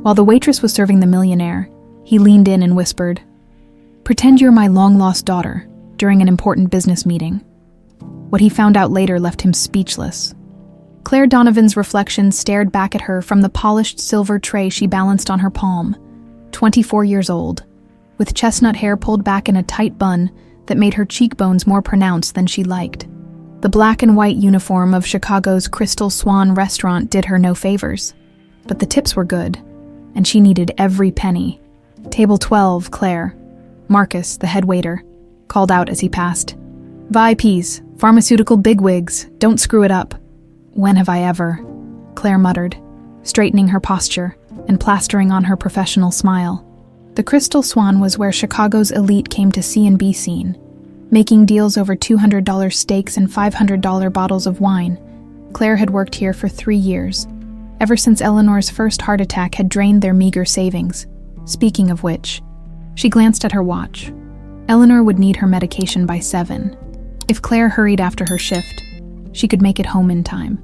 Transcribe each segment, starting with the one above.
While the waitress was serving the millionaire, he leaned in and whispered, "Pretend you're my long-lost daughter," during an important business meeting. What he found out later left him speechless. Claire Donovan's reflection stared back at her from the polished silver tray she balanced on her palm, 24 years old, with chestnut hair pulled back in a tight bun that made her cheekbones more pronounced than she liked. The black and white uniform of Chicago's Crystal Swan restaurant did her no favors, but the tips were good, and she needed every penny. "Table 12, Claire," Marcus, the head waiter, called out as he passed. "VIPs, pharmaceutical bigwigs, don't screw it up." "When have I ever?" Claire muttered, straightening her posture and plastering on her professional smile. The Crystal Swan was where Chicago's elite came to see and be seen, making deals over $200 steaks and $500 bottles of wine. Claire had worked here for 3 years, ever since Eleanor's first heart attack had drained their meager savings. Speaking of which, she glanced at her watch. Eleanor would need her medication by 7. If Claire hurried after her shift, she could make it home in time.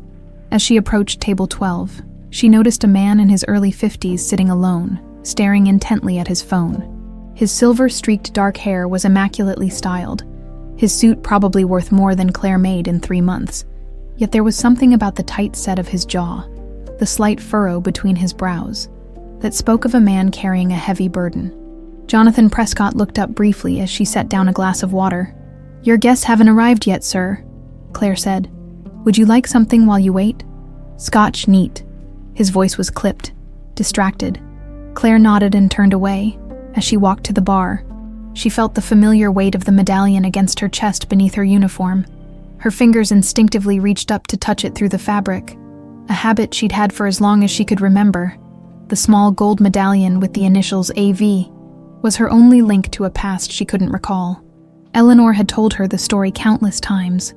As she approached table 12, she noticed a man in his early 50s sitting alone, staring intently at his phone. His silver-streaked dark hair was immaculately styled, his suit probably worth more than Claire made in 3 months. Yet there was something about the tight set of his jaw, the slight furrow between his brows, that spoke of a man carrying a heavy burden. Jonathan Prescott looked up briefly as she set down a glass of water. "Your guests haven't arrived yet, sir," Claire said. "Would you like something while you wait?" "Scotch, neat." His voice was clipped, distracted. Claire nodded and turned away. As she walked to the bar, she felt the familiar weight of the medallion against her chest beneath her uniform. Her fingers instinctively reached up to touch it through the fabric, a habit she'd had for as long as she could remember. The small gold medallion with the initials AV was her only link to a past she couldn't recall. Eleanor had told her the story countless times,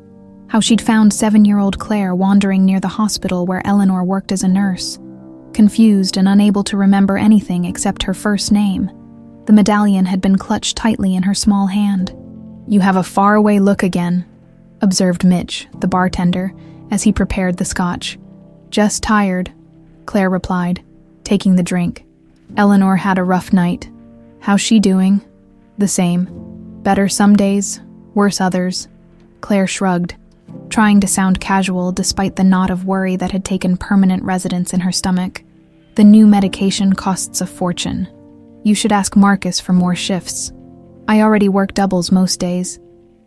how she'd found 7-year-old Claire wandering near the hospital where Eleanor worked as a nurse, confused and unable to remember anything except her first name. The medallion had been clutched tightly in her small hand. "You have a faraway look again," observed Mitch, the bartender, as he prepared the scotch. "Just tired," Claire replied, taking the drink. "Eleanor had a rough night. How's she doing?" "The same. Better some days, worse others." Claire shrugged, trying to sound casual despite the knot of worry that had taken permanent residence in her stomach. "The new medication costs a fortune. You should ask Marcus for more shifts. I already work doubles most days."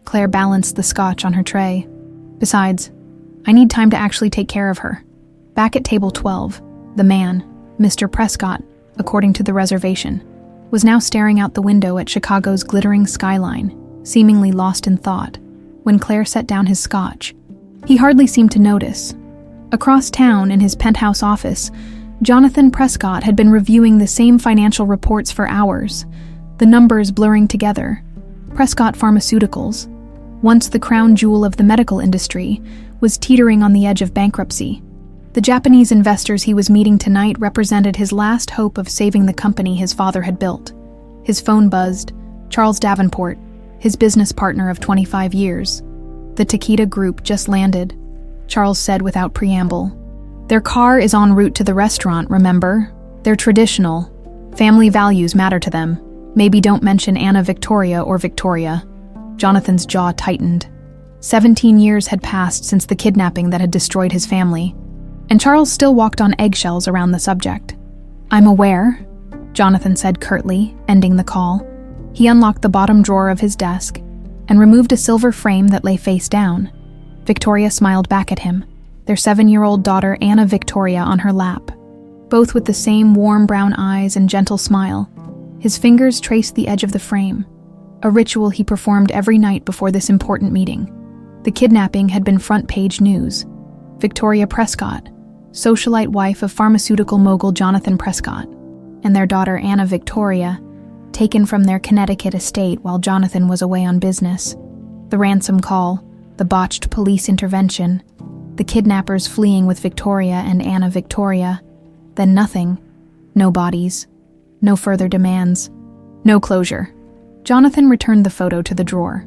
Claire balanced the scotch on her tray. "Besides, I need time to actually take care of her." Back at table 12, the man, Mr. Prescott, according to the reservation, was now staring out the window at Chicago's glittering skyline, seemingly lost in thought. When Claire set down his scotch, he hardly seemed to notice. Across town, in his penthouse office, Jonathan Prescott had been reviewing the same financial reports for hours, the numbers blurring together. Prescott Pharmaceuticals, once the crown jewel of the medical industry, was teetering on the edge of bankruptcy. The Japanese investors he was meeting tonight represented his last hope of saving the company his father had built. His phone buzzed. Charles Davenport, his business partner of 25 years. "The Takeda Group just landed," Charles said without preamble. "Their car is en route to the restaurant, remember? They're traditional. Family values matter to them. Maybe don't mention Anna Victoria or Victoria." Jonathan's jaw tightened. 17 years had passed since the kidnapping that had destroyed his family, and Charles still walked on eggshells around the subject. "I'm aware," Jonathan said curtly, ending the call. He unlocked the bottom drawer of his desk and removed a silver frame that lay face down. Victoria smiled back at him, their 7-year-old daughter Anna Victoria on her lap, both with the same warm brown eyes and gentle smile. His fingers traced the edge of the frame, a ritual he performed every night before this important meeting. The kidnapping had been front-page news. Victoria Prescott, socialite wife of pharmaceutical mogul Jonathan Prescott, and their daughter Anna Victoria, taken from their Connecticut estate while Jonathan was away on business. The ransom call, the botched police intervention, the kidnappers fleeing with Victoria and Anna Victoria, then nothing. No bodies, no further demands, no closure. Jonathan returned the photo to the drawer.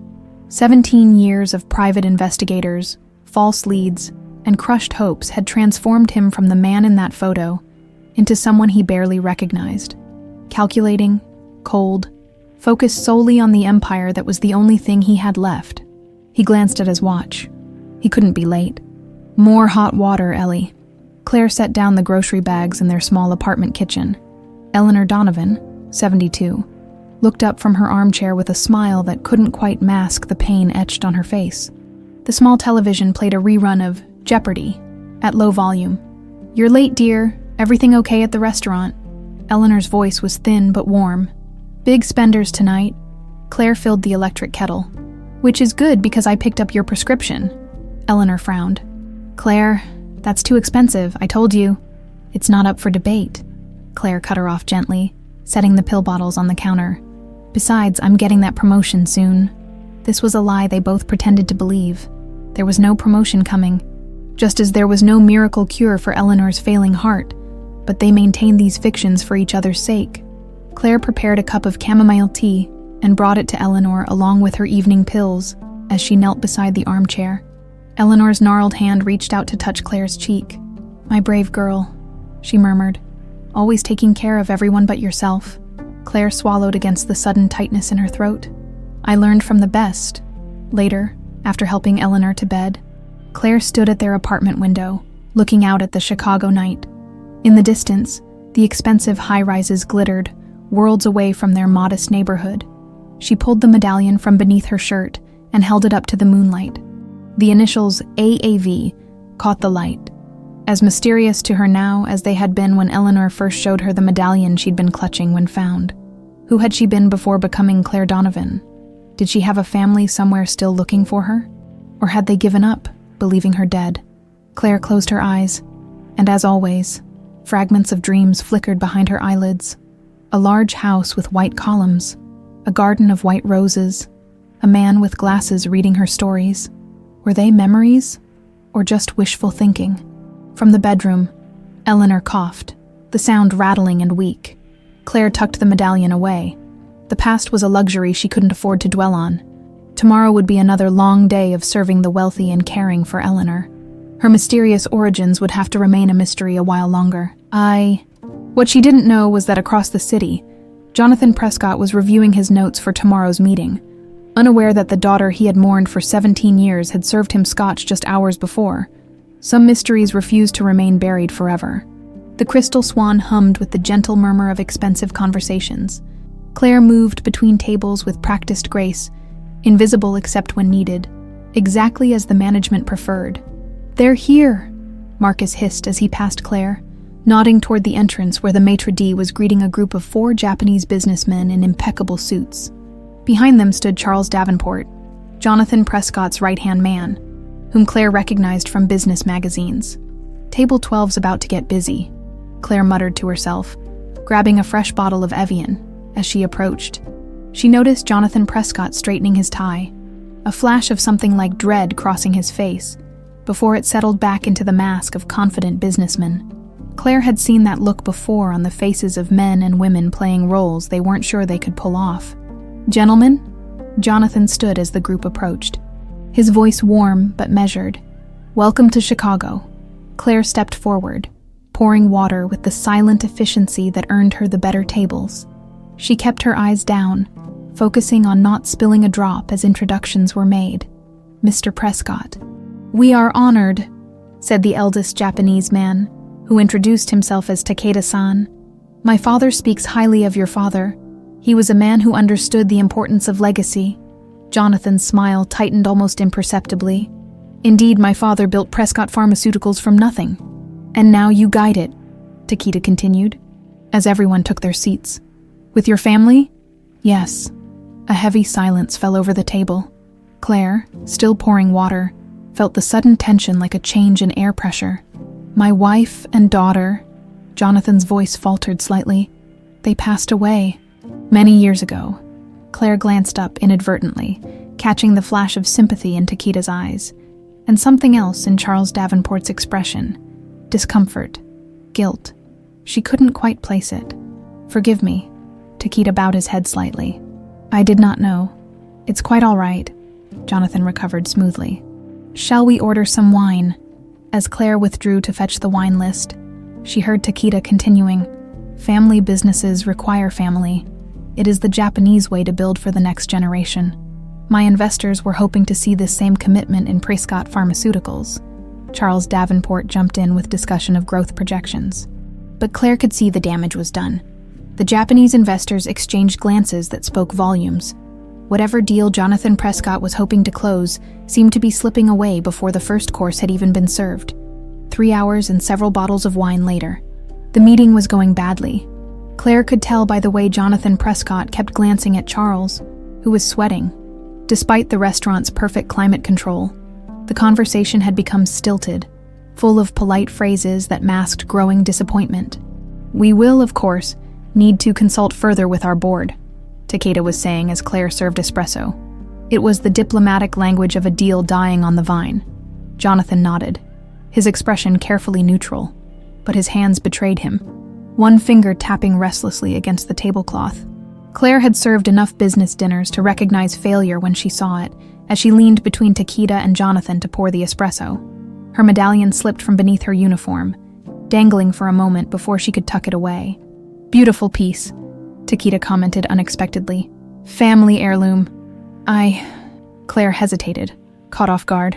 17 years of private investigators, false leads, and crushed hopes had transformed him from the man in that photo into someone he barely recognized. Calculating, cold, focused solely on the empire that was the only thing he had left. He glanced at his watch. He couldn't be late. More hot water, Ellie. Claire set down the grocery bags in their small apartment kitchen. Eleanor Donovan, 72, looked up from her armchair with a smile that couldn't quite mask the pain etched on her face. The small television played a rerun of Jeopardy! At low volume. "You're late, dear. Everything okay at the restaurant?" Eleanor's voice was thin but warm. "Big spenders tonight." Claire filled the electric kettle. "Which is good because I picked up your prescription." Eleanor frowned. "Claire, that's too expensive, I told you." "It's not up for debate." Claire cut her off gently, setting the pill bottles on the counter. "Besides, I'm getting that promotion soon." This was a lie they both pretended to believe. There was no promotion coming, just as there was no miracle cure for Eleanor's failing heart, but they maintained these fictions for each other's sake. Claire prepared a cup of chamomile tea and brought it to Eleanor along with her evening pills as she knelt beside the armchair. Eleanor's gnarled hand reached out to touch Claire's cheek. "My brave girl," she murmured, "always taking care of everyone but yourself." Claire swallowed against the sudden tightness in her throat. "I learned from the best." Later, after helping Eleanor to bed, Claire stood at their apartment window, looking out at the Chicago night. In the distance, the expensive high-rises glittered, worlds away from their modest neighborhood. She pulled the medallion from beneath her shirt and held it up to the moonlight. The initials AAV caught the light, as mysterious to her now as they had been when Eleanor first showed her the medallion she'd been clutching when found. Who had she been before becoming Claire Donovan? Did she have a family somewhere still looking for her? Or had they given up, believing her dead? Claire closed her eyes, and as always, fragments of dreams flickered behind her eyelids. A large house with white columns, a garden of white roses, a man with glasses reading her stories. Were they memories, or just wishful thinking? From the bedroom, Eleanor coughed, the sound rattling and weak. Claire tucked the medallion away. The past was a luxury she couldn't afford to dwell on. Tomorrow would be another long day of serving the wealthy and caring for Eleanor. Her mysterious origins would have to remain a mystery a while longer. What she didn't know was that across the city, Jonathan Prescott was reviewing his notes for tomorrow's meeting, unaware that the daughter he had mourned for 17 years had served him scotch just hours before. Some mysteries refused to remain buried forever. The Crystal Swan hummed with the gentle murmur of expensive conversations. Claire moved between tables with practiced grace, invisible except when needed, exactly as the management preferred. "They're here," Marcus hissed as he passed Claire, nodding toward the entrance where the maitre d' was greeting a group of 4 Japanese businessmen in impeccable suits. Behind them stood Charles Davenport, Jonathan Prescott's right-hand man, whom Claire recognized from business magazines. "Table 12's about to get busy," Claire muttered to herself, grabbing a fresh bottle of Evian as she approached. She noticed Jonathan Prescott straightening his tie, a flash of something like dread crossing his face, before it settled back into the mask of confident businessman. Claire had seen that look before on the faces of men and women playing roles they weren't sure they could pull off. "Gentlemen?" Jonathan stood as the group approached, his voice warm but measured. "Welcome to Chicago." Claire stepped forward, pouring water with the silent efficiency that earned her the better tables. She kept her eyes down, focusing on not spilling a drop as introductions were made. "Mr. Prescott." "We are honored," said the eldest Japanese man, who introduced himself as Takeda-san. "My father speaks highly of your father. He was a man who understood the importance of legacy." Jonathan's smile tightened almost imperceptibly. "Indeed, my father built Prescott Pharmaceuticals from nothing. And now you guide it," Takeda continued, as everyone took their seats. "With your family?" "Yes." A heavy silence fell over the table. Claire, still pouring water, felt the sudden tension like a change in air pressure. "My wife and daughter," Jonathan's voice faltered slightly. "They passed away many years ago." Claire glanced up inadvertently, catching the flash of sympathy in Takeda's eyes, and something else in Charles Davenport's expression. Discomfort, guilt. She couldn't quite place it. "Forgive me." Takeda bowed his head slightly. "I did not know." "It's quite all right." Jonathan recovered smoothly. "Shall we order some wine?" As Claire withdrew to fetch the wine list, She heard Takeda continuing, "Family businesses require family. It is the Japanese way to build for the next generation. My investors were hoping to see this same commitment in Prescott Pharmaceuticals." Charles Davenport jumped in with discussion of growth projections. But Claire could see the damage was done. The Japanese investors exchanged glances that spoke volumes. Whatever deal Jonathan Prescott was hoping to close seemed to be slipping away before the first course had even been served. 3 hours and several bottles of wine later, the meeting was going badly. Claire could tell by the way Jonathan Prescott kept glancing at Charles, who was sweating. Despite the restaurant's perfect climate control, the conversation had become stilted, full of polite phrases that masked growing disappointment. "We will, of course, need to consult further with our board," Takeda was saying as Claire served espresso. It was the diplomatic language of a deal dying on the vine. Jonathan nodded, his expression carefully neutral, but his hands betrayed him, one finger tapping restlessly against the tablecloth. Claire had served enough business dinners to recognize failure when she saw it, as she leaned between Takeda and Jonathan to pour the espresso. Her medallion slipped from beneath her uniform, dangling for a moment before she could tuck it away. "Beautiful piece," Takeda commented unexpectedly. "Family heirloom." Claire hesitated, caught off guard.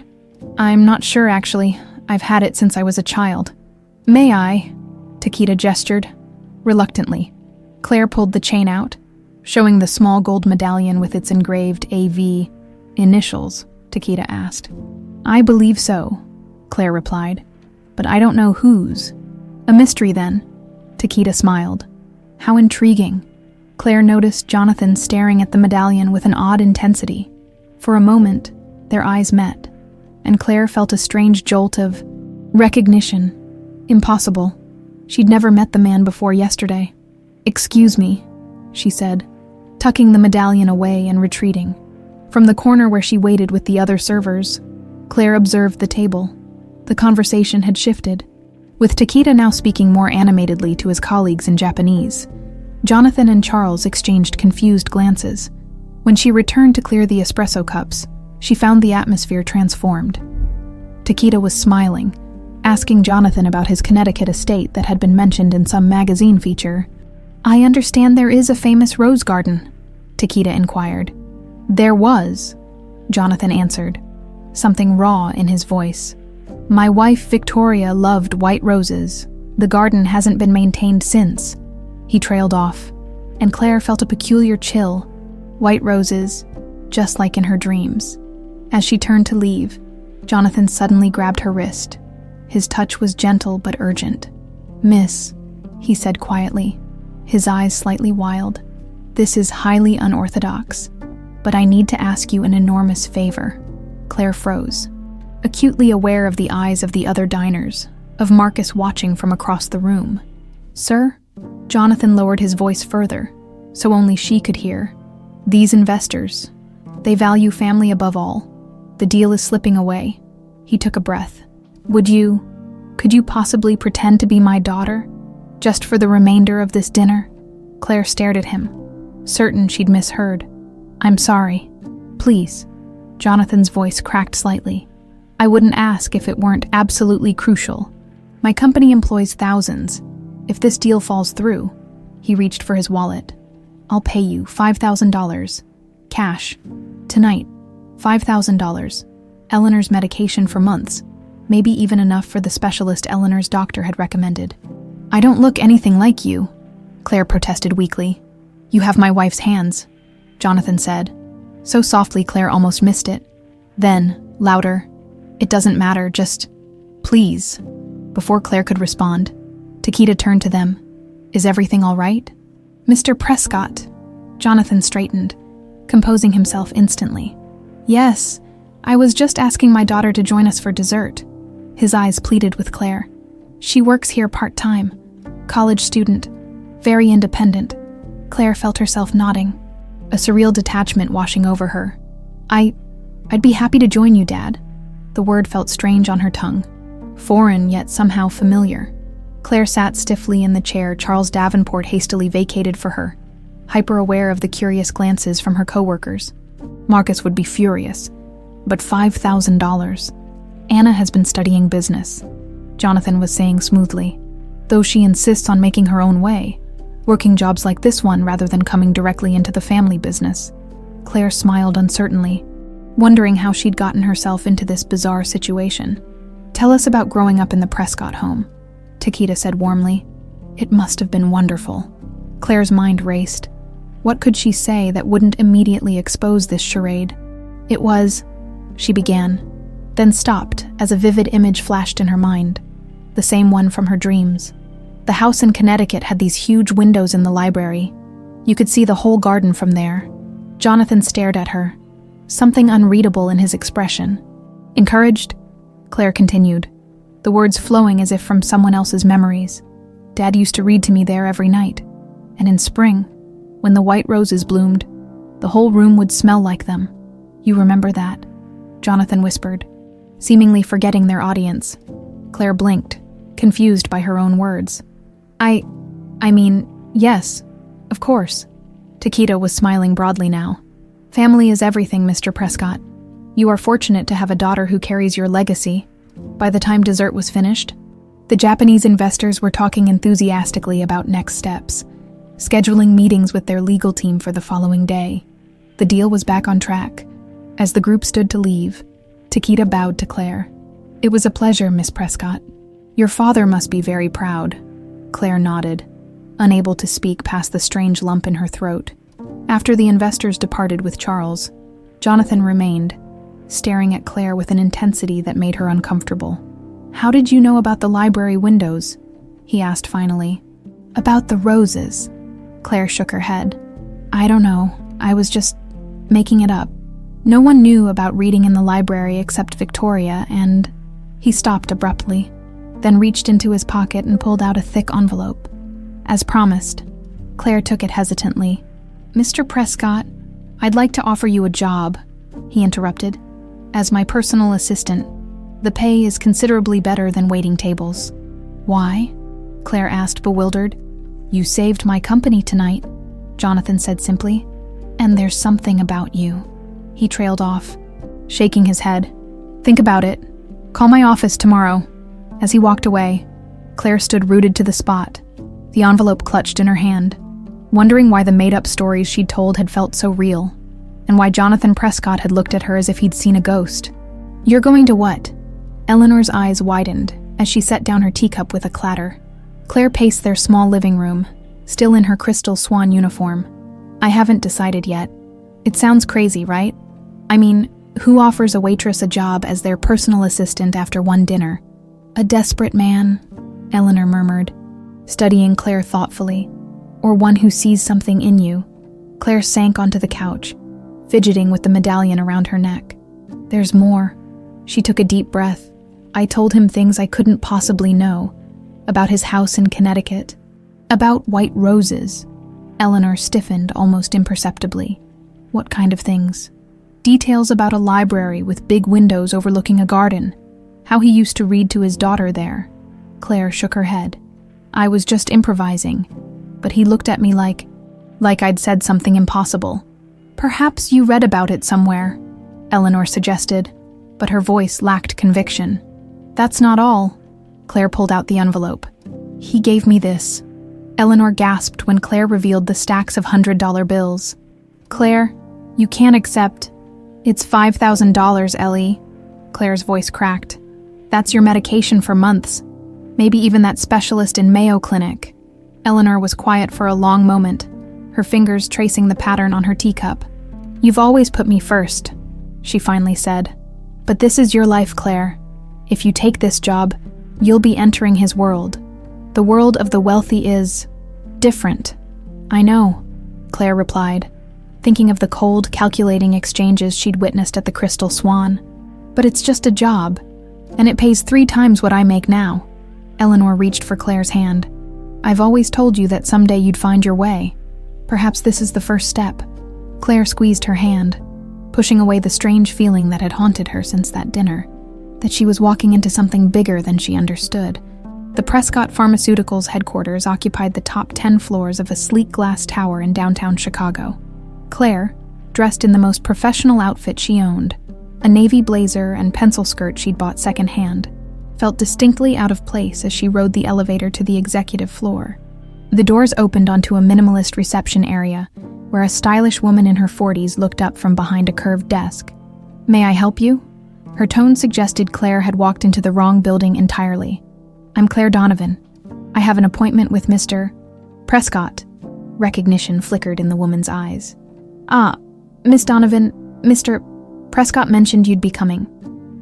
"I'm not sure, actually. I've had it since I was a child." "May I?" Takeda gestured. Reluctantly, Claire pulled the chain out, showing the small gold medallion with its engraved AV initials, Takeda asked. "I believe so," Claire replied, "but I don't know whose." "A mystery, then," Takeda smiled. "How intriguing." Claire noticed Jonathan staring at the medallion with an odd intensity. For a moment, their eyes met, and Claire felt a strange jolt of recognition. Impossible. She'd never met the man before yesterday. "Excuse me," she said, tucking the medallion away and retreating. From the corner where she waited with the other servers, Claire observed the table. The conversation had shifted, with Takeda now speaking more animatedly to his colleagues in Japanese. Jonathan and Charles exchanged confused glances. When she returned to clear the espresso cups, she found the atmosphere transformed. Takeda was smiling, asking Jonathan about his Connecticut estate that had been mentioned in some magazine feature. "I understand there is a famous rose garden?" Takeda inquired. "There was," Jonathan answered, something raw in his voice. "My wife Victoria loved white roses. The garden hasn't been maintained since." He trailed off, and Claire felt a peculiar chill. White roses, just like in her dreams. As she turned to leave, Jonathan suddenly grabbed her wrist. His touch was gentle but urgent. "Miss," he said quietly, his eyes slightly wild, "this is highly unorthodox, but I need to ask you an enormous favor." Claire froze, acutely aware of the eyes of the other diners, of Marcus watching from across the room. "Sir?" Jonathan lowered his voice further, so only she could hear. "These investors, they value family above all. The deal is slipping away." He took a breath. Could you possibly pretend to be my daughter, just for the remainder of this dinner?" Claire stared at him, certain she'd misheard. "I'm sorry. Please." Jonathan's voice cracked slightly. "I wouldn't ask if it weren't absolutely crucial. My company employs thousands. If this deal falls through," he reached for his wallet, "I'll pay you $5,000. Cash. Tonight. $5,000. Eleanor's medication for months. Maybe even enough for the specialist Eleanor's doctor had recommended." "I don't look anything like you," Claire protested weakly. "You have my wife's hands," Jonathan said, so softly Claire almost missed it. Then, louder, "It doesn't matter, just, please." Before Claire could respond, Takeda turned to them. "Is everything all right?" "Mr. Prescott." Jonathan straightened, composing himself instantly. "Yes, I was just asking my daughter to join us for dessert." His eyes pleaded with Claire. "She works here part-time. College student. Very independent." Claire felt herself nodding, a surreal detachment washing over her. I'd be happy to join you, Dad." The word felt strange on her tongue, foreign yet somehow familiar. Claire sat stiffly in the chair Charles Davenport hastily vacated for her, hyper-aware of the curious glances from her coworkers. Marcus would be furious, but $5,000. "Anna has been studying business," Jonathan was saying smoothly. though she insists on making her own way, working jobs like this one rather than coming directly into the family business. Claire smiled uncertainly, wondering how she'd gotten herself into this bizarre situation. "Tell us about growing up in the Prescott home," Chiquita said warmly. It must have been wonderful. Claire's mind raced. What could she say that wouldn't immediately expose this charade? "It was," she began, then stopped as a vivid image flashed in her mind, the same one from her dreams. The house in Connecticut had these huge windows in the library. You could see the whole garden from there. Jonathan stared at her, something unreadable in his expression. "Encouraged?" Claire continued, the words flowing as if from someone else's memories. "Dad used to read to me there every night, and in spring, when the white roses bloomed, the whole room would smell like them. You remember that?" Jonathan whispered, seemingly forgetting their audience. Claire blinked, confused by her own words. I mean, yes, of course." Chiquita was smiling broadly now. "Family is everything, Mr. Prescott. You are fortunate to have a daughter who carries your legacy." By the time dessert was finished, the Japanese investors were talking enthusiastically about next steps, scheduling meetings with their legal team for the following day. The deal was back on track. As the group stood to leave, Chiquita bowed to Claire. "It was a pleasure, Miss Prescott. Your father must be very proud." Claire nodded, unable to speak past the strange lump in her throat. After the investors departed with Charles, Jonathan remained, staring at Claire with an intensity that made her uncomfortable. "How did you know about the library windows?" he asked finally. "About the roses." Claire shook her head. "I don't know. I was just making it up. No one knew about reading in the library except Victoria, and..." He stopped abruptly, then reached into his pocket and pulled out a thick envelope. As promised, Claire took it hesitantly. "Mr. Prescott, I'd like to offer you a job," he interrupted. "As my personal assistant. The pay is considerably better than waiting tables." "Why?" Claire asked, bewildered. "You saved my company tonight," Jonathan said simply. "And there's something about you." He trailed off, shaking his head. "Think about it. Call my office tomorrow." As he walked away, Claire stood rooted to the spot, the envelope clutched in her hand, wondering why the made-up stories she'd told had felt so real, and why Jonathan Prescott had looked at her as if he'd seen a ghost. "You're going to what?" Eleanor's eyes widened as she set down her teacup with a clatter. Claire paced their small living room, still in her Crystal Swan uniform. "I haven't decided yet. It sounds crazy, right? I mean, who offers a waitress a job as their personal assistant after one dinner?" "A desperate man," Eleanor murmured, studying Claire thoughtfully. "Or one who sees something in you." Claire sank onto the couch, fidgeting with the medallion around her neck. "There's more." She took a deep breath. "I told him things I couldn't possibly know. About his house in Connecticut. About white roses." Eleanor stiffened almost imperceptibly. "What kind of things?" "Details about a library with big windows overlooking a garden. How he used to read to his daughter there." Claire shook her head. "I was just improvising, but he looked at me like I'd said something impossible." "Perhaps you read about it somewhere," Eleanor suggested, but her voice lacked conviction. "That's not all." Claire pulled out the envelope. "He gave me this." Eleanor gasped when Claire revealed the stacks of $100 bills. "Claire, you can't accept." "It's $5,000, Ellie." Claire's voice cracked. "That's your medication for months. Maybe even that specialist in Mayo Clinic." Eleanor was quiet for a long moment, her fingers tracing the pattern on her teacup. "You've always put me first," she finally said. "But this is your life, Claire. If you take this job, you'll be entering his world. The world of the wealthy is different." "I know," Claire replied, thinking of the cold, calculating exchanges she'd witnessed at the Crystal Swan. "But it's just a job, and it pays 3 times what I make now." Eleanor reached for Claire's hand. "I've always told you that someday you'd find your way. Perhaps this is the first step." Claire squeezed her hand, pushing away the strange feeling that had haunted her since that dinner, that she was walking into something bigger than she understood. The Prescott Pharmaceutical's headquarters occupied the top 10 floors of a sleek glass tower in downtown Chicago. Claire, dressed in the most professional outfit she owned, a navy blazer and pencil skirt she'd bought secondhand, felt distinctly out of place as she rode the elevator to the executive floor. The doors opened onto a minimalist reception area, where a stylish woman in her 40s looked up from behind a curved desk. "May I help you?" Her tone suggested Claire had walked into the wrong building entirely. "I'm Claire Donovan. I have an appointment with Mr. Prescott." Recognition flickered in the woman's eyes. "Ah, Miss Donovan, Mr. Prescott mentioned you'd be coming.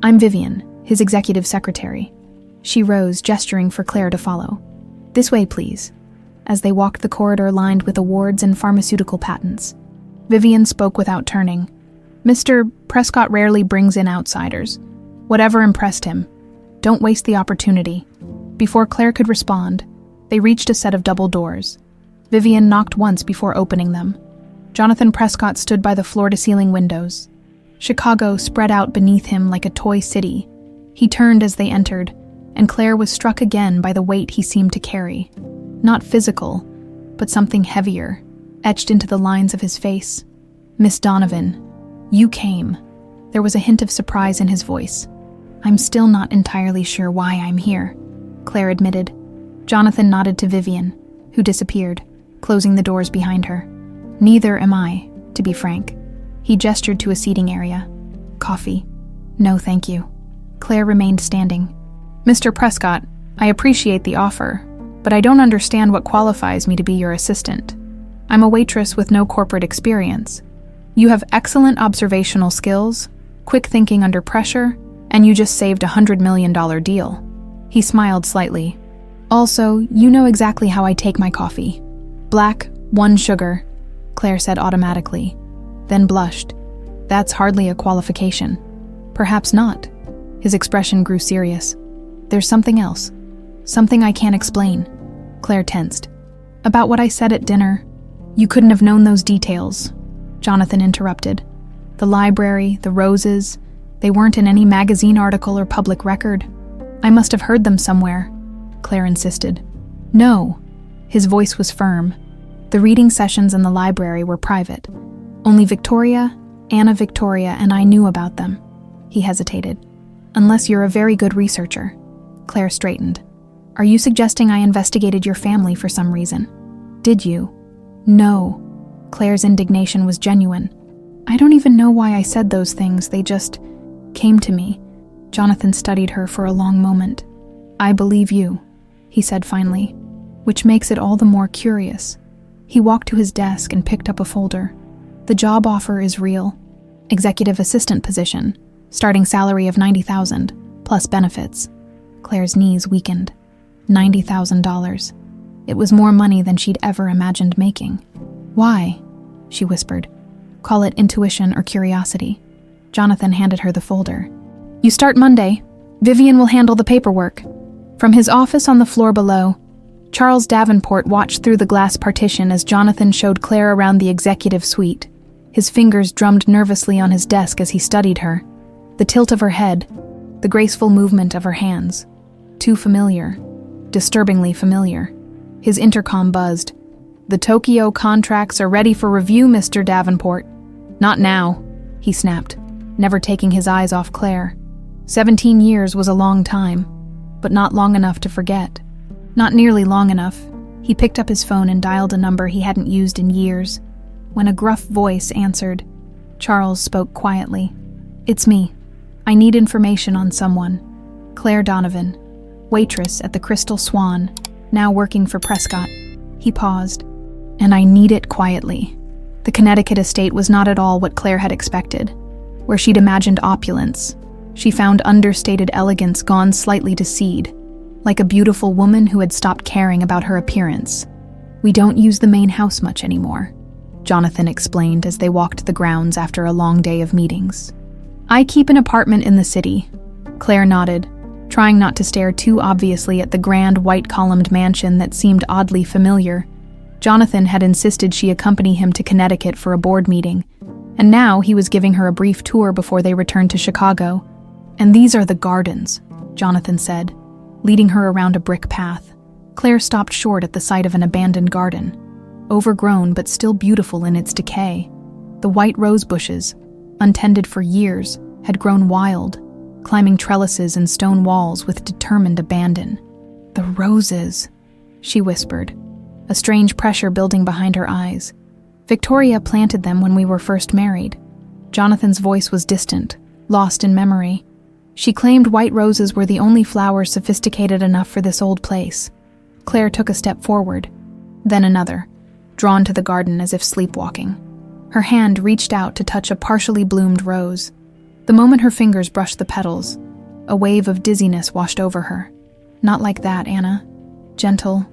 I'm Vivian, his executive secretary." She rose, gesturing for Claire to follow. "This way, please," as they walked the corridor lined with awards and pharmaceutical patents. Vivian spoke without turning. "Mr. Prescott rarely brings in outsiders. Whatever impressed him. Don't waste the opportunity." Before Claire could respond, they reached a set of double doors. Vivian knocked once before opening them. Jonathan Prescott stood by the floor-to-ceiling windows. Chicago spread out beneath him like a toy city. He turned as they entered, and Claire was struck again by the weight he seemed to carry. Not physical, but something heavier, etched into the lines of his face. "Miss Donovan, you came." There was a hint of surprise in his voice. "I'm still not entirely sure why I'm here," Claire admitted. Jonathan nodded to Vivian, who disappeared, closing the doors behind her. "Neither am I, to be frank." He gestured to a seating area. "Coffee?" "No, thank you." Claire remained standing. "Mr. Prescott, I appreciate the offer, but I don't understand what qualifies me to be your assistant. I'm a waitress with no corporate experience. You have excellent observational skills, quick thinking under pressure, and you just saved a $100 million deal." He smiled slightly. "Also, you know exactly how I take my coffee. Black, 1 sugar," Claire said automatically, then blushed. "That's hardly a qualification." "Perhaps not." His expression grew serious. "There's something else. Something I can't explain." Claire tensed. "About what I said at dinner. You couldn't have known those details," Jonathan interrupted. "The library, the roses, they weren't in any magazine article or public record. I must have heard them somewhere," Claire insisted. "No." His voice was firm. "The reading sessions in the library were private. Only Victoria, Anna Victoria, and I knew about them." He hesitated. "Unless you're a very good researcher." Claire straightened. "Are you suggesting I investigated your family for some reason?" "Did you?" "No." Claire's indignation was genuine. "I don't even know why I said those things, they just came to me." Jonathan studied her for a long moment. "I believe you," he said finally, "which makes it all the more curious." He walked to his desk and picked up a folder. "The job offer is real. Executive assistant position, starting salary of $90,000, plus benefits." Claire's knees weakened. $90,000. It was more money than she'd ever imagined making. "Why?" she whispered. "Call it intuition or curiosity." Jonathan handed her the folder. "You start Monday. Vivian will handle the paperwork." From his office on the floor below, Charles Davenport watched through the glass partition as Jonathan showed Claire around the executive suite. His fingers drummed nervously on his desk as he studied her. The tilt of her head, the graceful movement of her hands. Too familiar. Disturbingly familiar. His intercom buzzed. "The Tokyo contracts are ready for review, Mr. Davenport." "Not now," he snapped, never taking his eyes off Claire. 17 years was a long time, but not long enough to forget. Not nearly long enough. He picked up his phone and dialed a number he hadn't used in years. When a gruff voice answered, Charles spoke quietly. "It's me. I need information on someone. Claire Donovan, waitress at the Crystal Swan, now working for Prescott." He paused. "And I need it quietly." The Connecticut estate was not at all what Claire had expected. Where she'd imagined opulence, she found understated elegance gone slightly to seed, like a beautiful woman who had stopped caring about her appearance. "We don't use the main house much anymore," Jonathan explained as they walked the grounds after a long day of meetings. "I keep an apartment in the city." Claire nodded, trying not to stare too obviously at the grand white-columned mansion that seemed oddly familiar. Jonathan had insisted she accompany him to Connecticut for a board meeting, and now he was giving her a brief tour before they returned to Chicago. "And these are the gardens," Jonathan said, leading her around a brick path. Claire stopped short at the sight of an abandoned garden, overgrown but still beautiful in its decay. The white rose bushes, untended for years, had grown wild, climbing trellises and stone walls with determined abandon. "The roses," she whispered, a strange pressure building behind her eyes. "Victoria planted them when we were first married." Jonathan's voice was distant, lost in memory. "She claimed white roses were the only flowers sophisticated enough for this old place." Claire took a step forward, then another, drawn to the garden as if sleepwalking. Her hand reached out to touch a partially bloomed rose. The moment her fingers brushed the petals, a wave of dizziness washed over her. "Not like that, Anna. Gentle.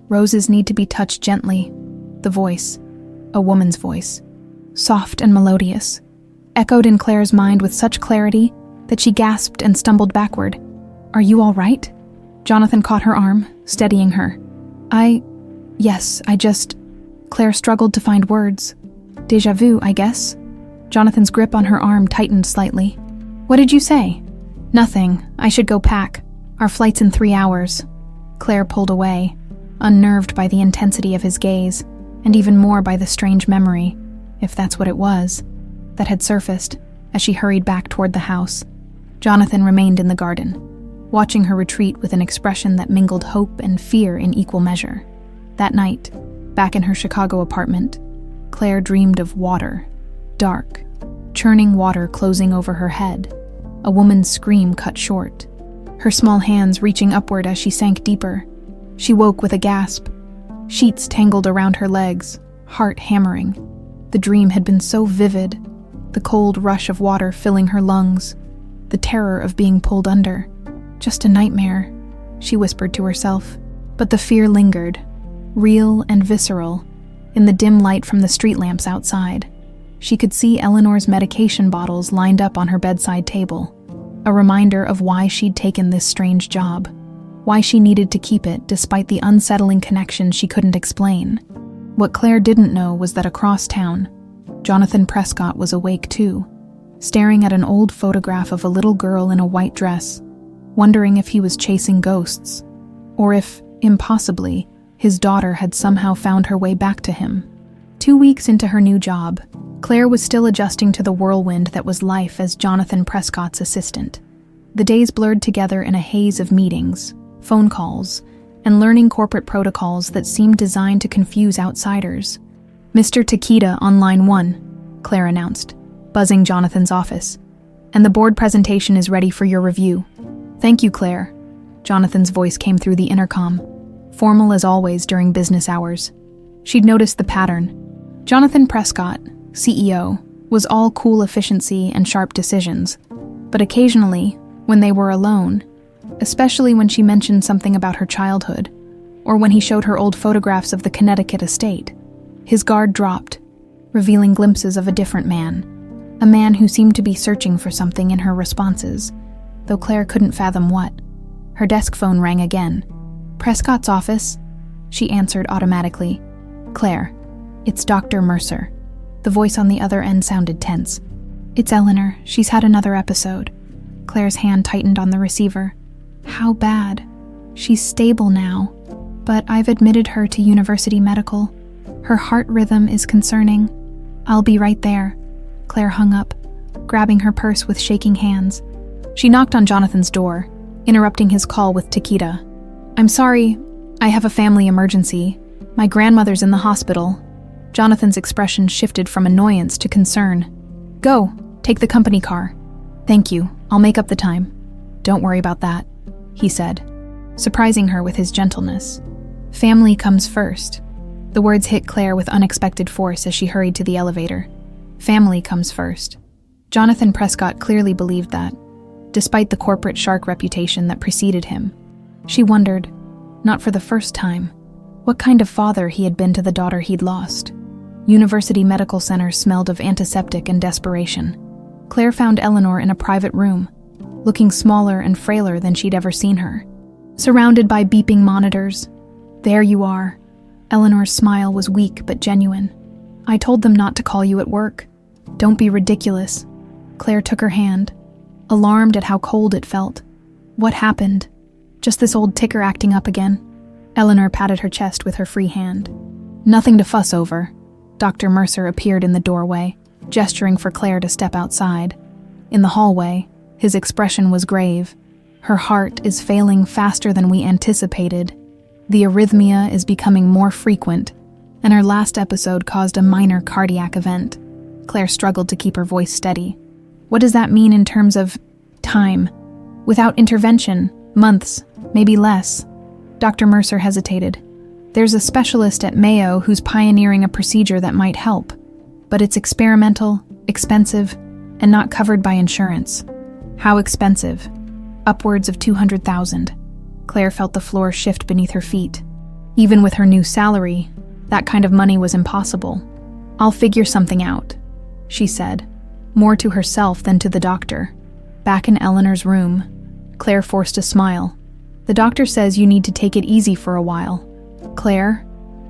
Roses need to be touched gently." The voice, a woman's voice, soft and melodious, echoed in Claire's mind with such clarity that she gasped and stumbled backward. "Are you all right?" Jonathan caught her arm, steadying her. Yes, I just..." Claire struggled to find words. "Déjà vu, I guess." Jonathan's grip on her arm tightened slightly. "What did you say?" "Nothing. I should go pack. Our flight's in 3 hours." Claire pulled away, unnerved by the intensity of his gaze, and even more by the strange memory, if that's what it was, that had surfaced as she hurried back toward the house. Jonathan remained in the garden, watching her retreat with an expression that mingled hope and fear in equal measure. That night, back in her Chicago apartment, Claire dreamed of water, dark, churning water closing over her head, a woman's scream cut short, her small hands reaching upward as she sank deeper. She woke with a gasp, sheets tangled around her legs, heart hammering. The dream had been so vivid, the cold rush of water filling her lungs, the terror of being pulled under. "Just a nightmare," she whispered to herself. But the fear lingered, real and visceral, in the dim light from the street lamps outside. She could see Eleanor's medication bottles lined up on her bedside table, a reminder of why she'd taken this strange job, why she needed to keep it despite the unsettling connection she couldn't explain. What Claire didn't know was that across town, Jonathan Prescott was awake too, staring at an old photograph of a little girl in a white dress, wondering if he was chasing ghosts, or if, impossibly, his daughter had somehow found her way back to him. 2 weeks into her new job, Claire was still adjusting to the whirlwind that was life as Jonathan Prescott's assistant. The days blurred together in a haze of meetings, phone calls, and learning corporate protocols that seemed designed to confuse outsiders. "Mr. Takeda on line 1, Claire announced, buzzing Jonathan's office. "And the board presentation is ready for your review." "Thank you, Claire." Jonathan's voice came through the intercom, formal as always during business hours. She'd noticed the pattern. Jonathan Prescott, CEO, was all cool efficiency and sharp decisions, but occasionally, when they were alone, especially when she mentioned something about her childhood, or when he showed her old photographs of the Connecticut estate, his guard dropped, revealing glimpses of a different man, a man who seemed to be searching for something in her responses, though Claire couldn't fathom what. Her desk phone rang again. "Prescott's office?" she answered automatically. "Claire, it's Dr. Mercer." The voice on the other end sounded tense. "It's Eleanor. She's had another episode." Claire's hand tightened on the receiver. "How bad?" "She's stable now, but I've admitted her to University Medical. Her heart rhythm is concerning." "I'll be right there." Claire hung up, grabbing her purse with shaking hands. She knocked on Jonathan's door, interrupting his call with Takeda. "I'm sorry, I have a family emergency. My grandmother's in the hospital." Jonathan's expression shifted from annoyance to concern. "Go, take the company car." "Thank you, I'll make up the time." "Don't worry about that," he said, surprising her with his gentleness. "Family comes first." The words hit Claire with unexpected force as she hurried to the elevator. Family comes first. Jonathan Prescott clearly believed that, despite the corporate shark reputation that preceded him. She wondered, not for the first time, what kind of father he had been to the daughter he'd lost. University Medical Center smelled of antiseptic and desperation. Claire found Eleanor in a private room, looking smaller and frailer than she'd ever seen her, surrounded by beeping monitors. "There you are." Eleanor's smile was weak but genuine. "I told them not to call you at work. Don't be ridiculous." Claire took her hand, alarmed at how cold it felt. "What happened? Just this old ticker acting up again?" Eleanor patted her chest with her free hand. "Nothing to fuss over." Dr. Mercer appeared in the doorway, gesturing for Claire to step outside. In the hallway, His expression was grave. Her heart is failing faster than we anticipated. The arrhythmia is becoming more frequent, and her last episode caused a minor cardiac event. Claire struggled to keep her voice steady. What does that mean in terms of time? Without intervention, months, maybe less. Dr. Mercer hesitated. There's a specialist at Mayo who's pioneering a procedure that might help, but it's experimental, expensive, and not covered by insurance. How expensive? Upwards of $200,000. Claire felt the floor shift beneath her feet. Even with her new salary, that kind of money was impossible. I'll figure something out, she said, more to herself than to the doctor. Back in Eleanor's room, Claire forced a smile. The doctor says you need to take it easy for a while. Claire?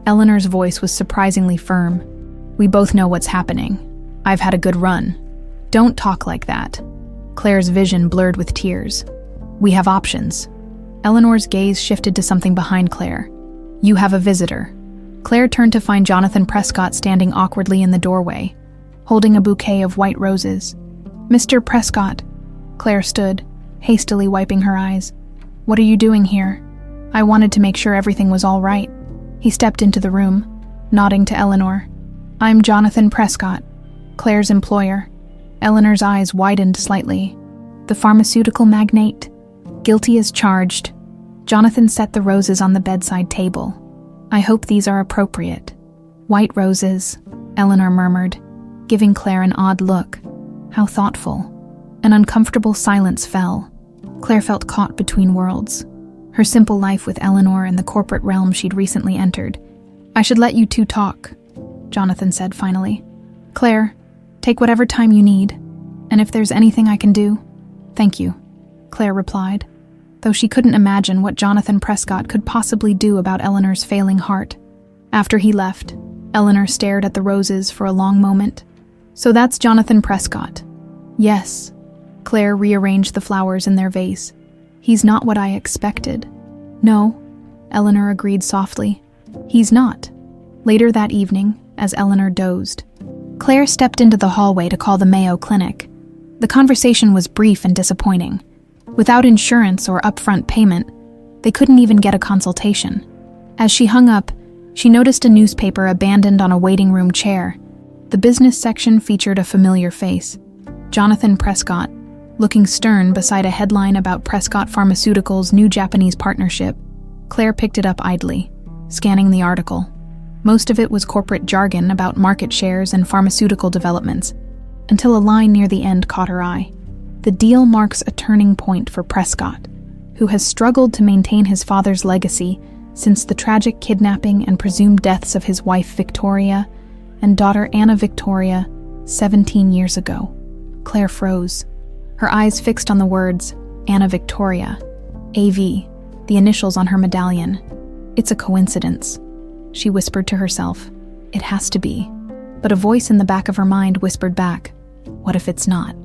Eleanor's voice was surprisingly firm. We both know what's happening. I've had a good run. Don't talk like that. Claire's vision blurred with tears. We have options. Eleanor's gaze shifted to something behind Claire. You have a visitor. Claire turned to find Jonathan Prescott standing awkwardly in the doorway, holding a bouquet of white roses. Mr. Prescott. Claire stood, hastily wiping her eyes. What are you doing here? I wanted to make sure everything was all right. He stepped into the room, nodding to Eleanor. I'm Jonathan Prescott, Claire's employer. Eleanor's eyes widened slightly. The pharmaceutical magnate. Guilty as charged. Jonathan set the roses on the bedside table. I hope these are appropriate. White roses, Eleanor murmured, giving Claire an odd look. How thoughtful. An uncomfortable silence fell. Claire felt caught between worlds. Her simple life with Eleanor and the corporate realm she'd recently entered. I should let you two talk, Jonathan said finally. Claire, take whatever time you need, and if there's anything I can do, thank you, Claire replied, though she couldn't imagine what Jonathan Prescott could possibly do about Eleanor's failing heart. After he left, Eleanor stared at the roses for a long moment. So that's Jonathan Prescott. Yes. Claire rearranged the flowers in their vase. He's not what I expected. No, Eleanor agreed softly. He's not. Later that evening, as Eleanor dozed, Claire stepped into the hallway to call the Mayo Clinic. The conversation was brief and disappointing. Without insurance or upfront payment, they couldn't even get a consultation. As she hung up, she noticed a newspaper abandoned on a waiting room chair. The business section featured a familiar face, Jonathan Prescott, looking stern beside a headline about Prescott Pharmaceutical's new Japanese partnership. Claire picked it up idly, scanning the article. Most of it was corporate jargon about market shares and pharmaceutical developments, until a line near the end caught her eye. The deal marks a turning point for Prescott, who has struggled to maintain his father's legacy since the tragic kidnapping and presumed deaths of his wife Victoria and daughter Anna Victoria 17 years ago. Claire froze, her eyes fixed on the words Anna Victoria, AV, the initials on her medallion. It's a coincidence, she whispered to herself. It has to be. But a voice in the back of her mind whispered back, what if it's not?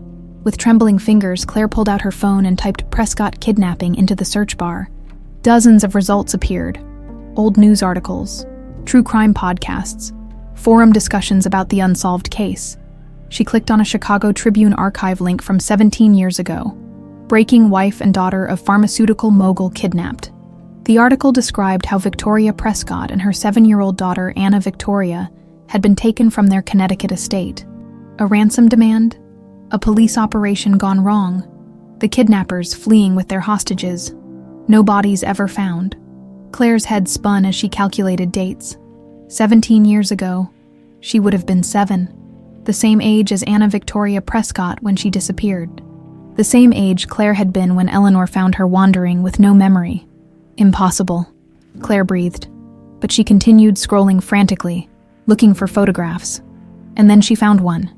With trembling fingers, Claire pulled out her phone and typed Prescott kidnapping into the search bar. Dozens of results appeared. Old news articles, true crime podcasts, forum discussions about the unsolved case. She clicked on a Chicago Tribune archive link from 17 years ago. Breaking wife and daughter of pharmaceutical mogul kidnapped. The article described how Victoria Prescott and her 7-year-old daughter Anna Victoria had been taken from their Connecticut estate. A ransom demand? A police operation gone wrong. The kidnappers fleeing with their hostages. No bodies ever found. Claire's head spun as she calculated dates. 17 years ago, she would have been 7. The same age as Anna Victoria Prescott when she disappeared. The same age Claire had been when Eleanor found her wandering with no memory. Impossible, Claire breathed. But she continued scrolling frantically, looking for photographs. And then she found one.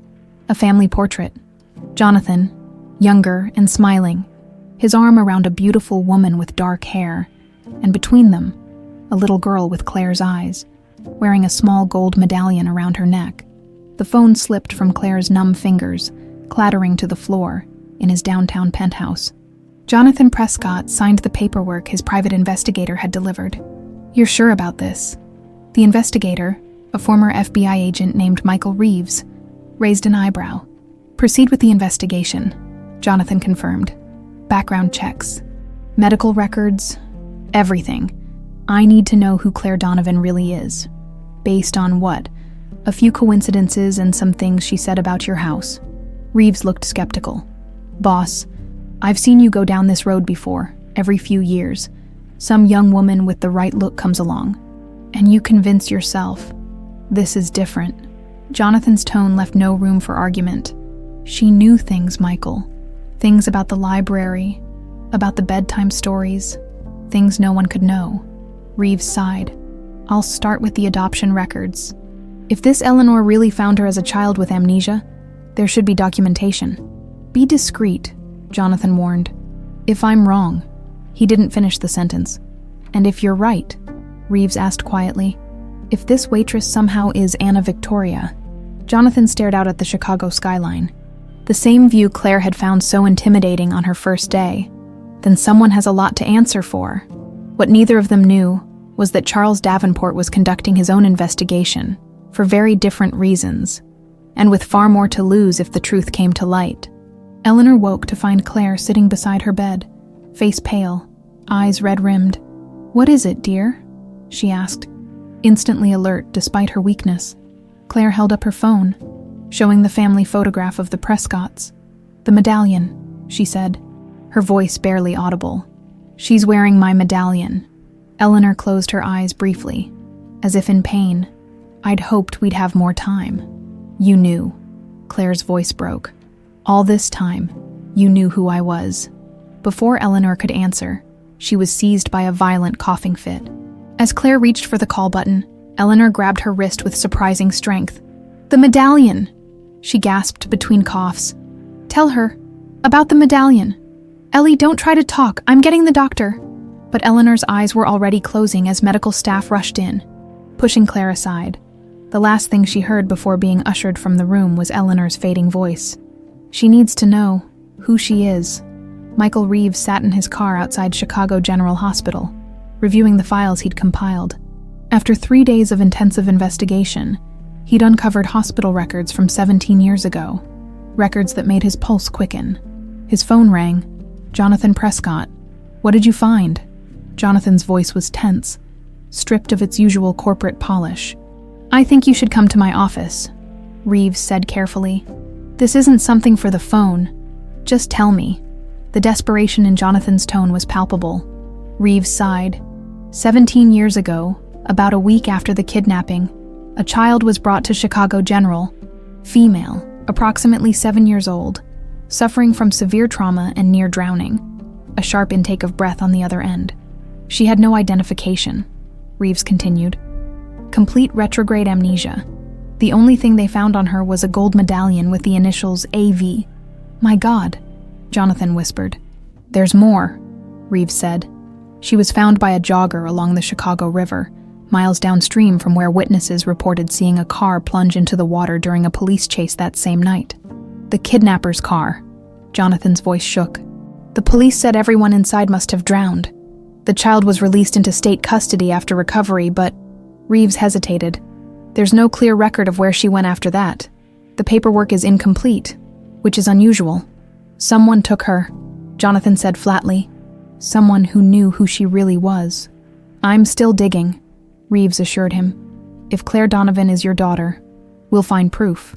A family portrait. Jonathan, younger and smiling, his arm around a beautiful woman with dark hair, and between them, a little girl with Claire's eyes, wearing a small gold medallion around her neck. The phone slipped from Claire's numb fingers, clattering to the floor in his downtown penthouse. Jonathan Prescott signed the paperwork his private investigator had delivered. You're sure about this? The investigator, a former FBI agent named Michael Reeves, raised an eyebrow. Proceed with the investigation. Jonathan confirmed. Background checks. Medical records. Everything. I need to know who Claire Donovan really is. Based on what? A few coincidences and some things she said about your house. Reeves looked skeptical. Boss, I've seen you go down this road before, every few years. Some young woman with the right look comes along, and you convince yourself. This is different. Jonathan's tone left no room for argument. She knew things, Michael. Things about the library, about the bedtime stories, things no one could know. Reeves sighed. I'll start with the adoption records. If this Eleanor really found her as a child with amnesia, there should be documentation. Be discreet, Jonathan warned. If I'm wrong. He didn't finish the sentence. And if you're right, Reeves asked quietly, if this waitress somehow is Anna Victoria. Jonathan stared out at the Chicago skyline. The same view Claire had found so intimidating on her first day. Then someone has a lot to answer for. What neither of them knew was that Charles Davenport was conducting his own investigation, for very different reasons, and with far more to lose if the truth came to light. Eleanor woke to find Claire sitting beside her bed, face pale, eyes red-rimmed. What is it, dear? She asked, instantly alert despite her weakness. Claire held up her phone, showing the family photograph of the Prescotts. The medallion, she said, her voice barely audible. She's wearing my medallion. Eleanor closed her eyes briefly, as if in pain. I'd hoped we'd have more time. You knew. Claire's voice broke. All this time, you knew who I was. Before Eleanor could answer, she was seized by a violent coughing fit. As Claire reached for the call button, Eleanor grabbed her wrist with surprising strength. The medallion! She gasped between coughs. Tell her. About the medallion. Ellie, don't try to talk. I'm getting the doctor. But Eleanor's eyes were already closing as medical staff rushed in, pushing Claire aside. The last thing she heard before being ushered from the room was Eleanor's fading voice. She needs to know who she is. Michael Reeves sat in his car outside Chicago General Hospital, reviewing the files he'd compiled. After 3 days of intensive investigation, he'd uncovered hospital records from 17 years ago, records that made his pulse quicken. His phone rang. Jonathan Prescott. What did you find? Jonathan's voice was tense, stripped of its usual corporate polish. I think you should come to my office, Reeves said carefully. This isn't something for the phone. Just tell me. The desperation in Jonathan's tone was palpable. Reeves sighed. 17 years ago, about a week after the kidnapping, a child was brought to Chicago General, female, approximately 7 years old, suffering from severe trauma and near drowning, a sharp intake of breath on the other end. She had no identification, Reeves continued. Complete retrograde amnesia. The only thing they found on her was a gold medallion with the initials AV. My God, Jonathan whispered. There's more, Reeves said. She was found by a jogger along the Chicago River, miles downstream from where witnesses reported seeing a car plunge into the water during a police chase that same night. The kidnapper's car. Jonathan's voice shook. The police said everyone inside must have drowned. The child was released into state custody after recovery, but Reeves hesitated. There's no clear record of where she went after that. The paperwork is incomplete, which is unusual. Someone took her, Jonathan said flatly. Someone who knew who she really was. I'm still digging, Reeves assured him. If Claire Donovan is your daughter, we'll find proof.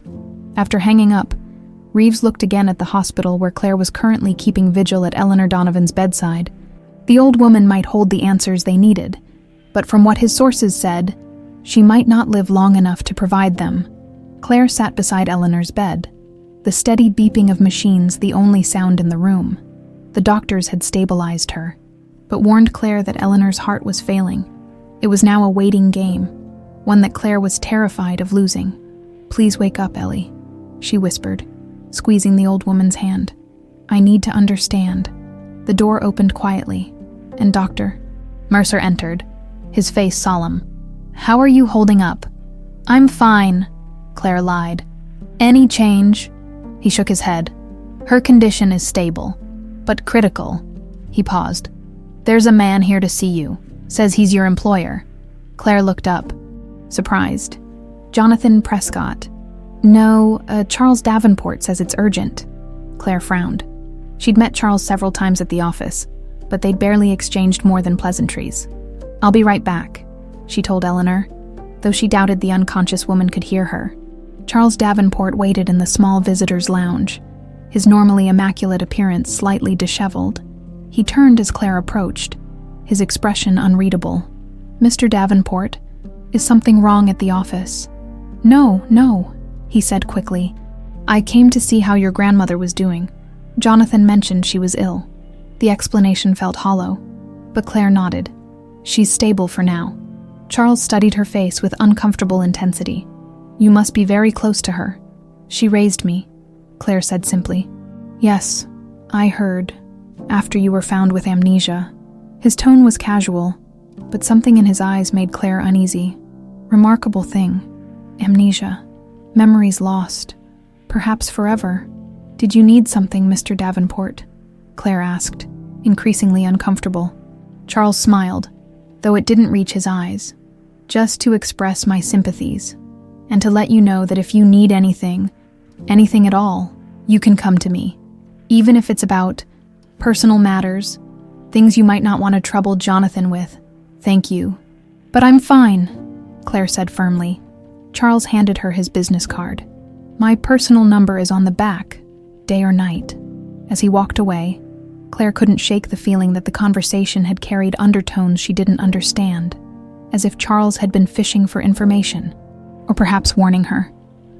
After hanging up, Reeves looked again at the hospital where Claire was currently keeping vigil at Eleanor Donovan's bedside. The old woman might hold the answers they needed, but from what his sources said, she might not live long enough to provide them. Claire sat beside Eleanor's bed, the steady beeping of machines the only sound in the room. The doctors had stabilized her, but warned Claire that Eleanor's heart was failing. It was now a waiting game, one that Claire was terrified of losing. Please wake up, Ellie, she whispered, squeezing the old woman's hand. I need to understand. The door opened quietly, and Dr. Mercer entered, his face solemn. How are you holding up? I'm fine, Claire lied. Any change? He shook his head. Her condition is stable, but critical. He paused. There's a man here to see you. Says he's your employer. Claire looked up, surprised. Jonathan Prescott. No, Charles Davenport says it's urgent. Claire frowned. She'd met Charles several times at the office, but they'd barely exchanged more than pleasantries. "I'll be right back," she told Eleanor, though she doubted the unconscious woman could hear her. Charles Davenport waited in the small visitor's lounge, his normally immaculate appearance slightly disheveled. He turned as Claire approached, his expression unreadable. "Mr. Davenport, is something wrong at the office?" No, he said quickly. "I came to see how your grandmother was doing. Jonathan mentioned she was ill." The explanation felt hollow, but Claire nodded. "She's stable for now." Charles studied her face with uncomfortable intensity. "You must be very close to her." "She raised me," Claire said simply. "Yes, I heard, after you were found with amnesia." His tone was casual, but something in his eyes made Claire uneasy. Remarkable thing. Amnesia. Memories lost. Perhaps forever. "Did you need something, Mr. Davenport?" Claire asked, increasingly uncomfortable. Charles smiled, though it didn't reach his eyes. "Just to express my sympathies, and to let you know that if you need anything at all, you can come to me. Even if it's about personal matters, things you might not want to trouble Jonathan with. Thank you." "But I'm fine," Claire said firmly. Charles handed her his business card. "My personal number is on the back, day or night." As he walked away, Claire couldn't shake the feeling that the conversation had carried undertones she didn't understand, as if Charles had been fishing for information, or perhaps warning her.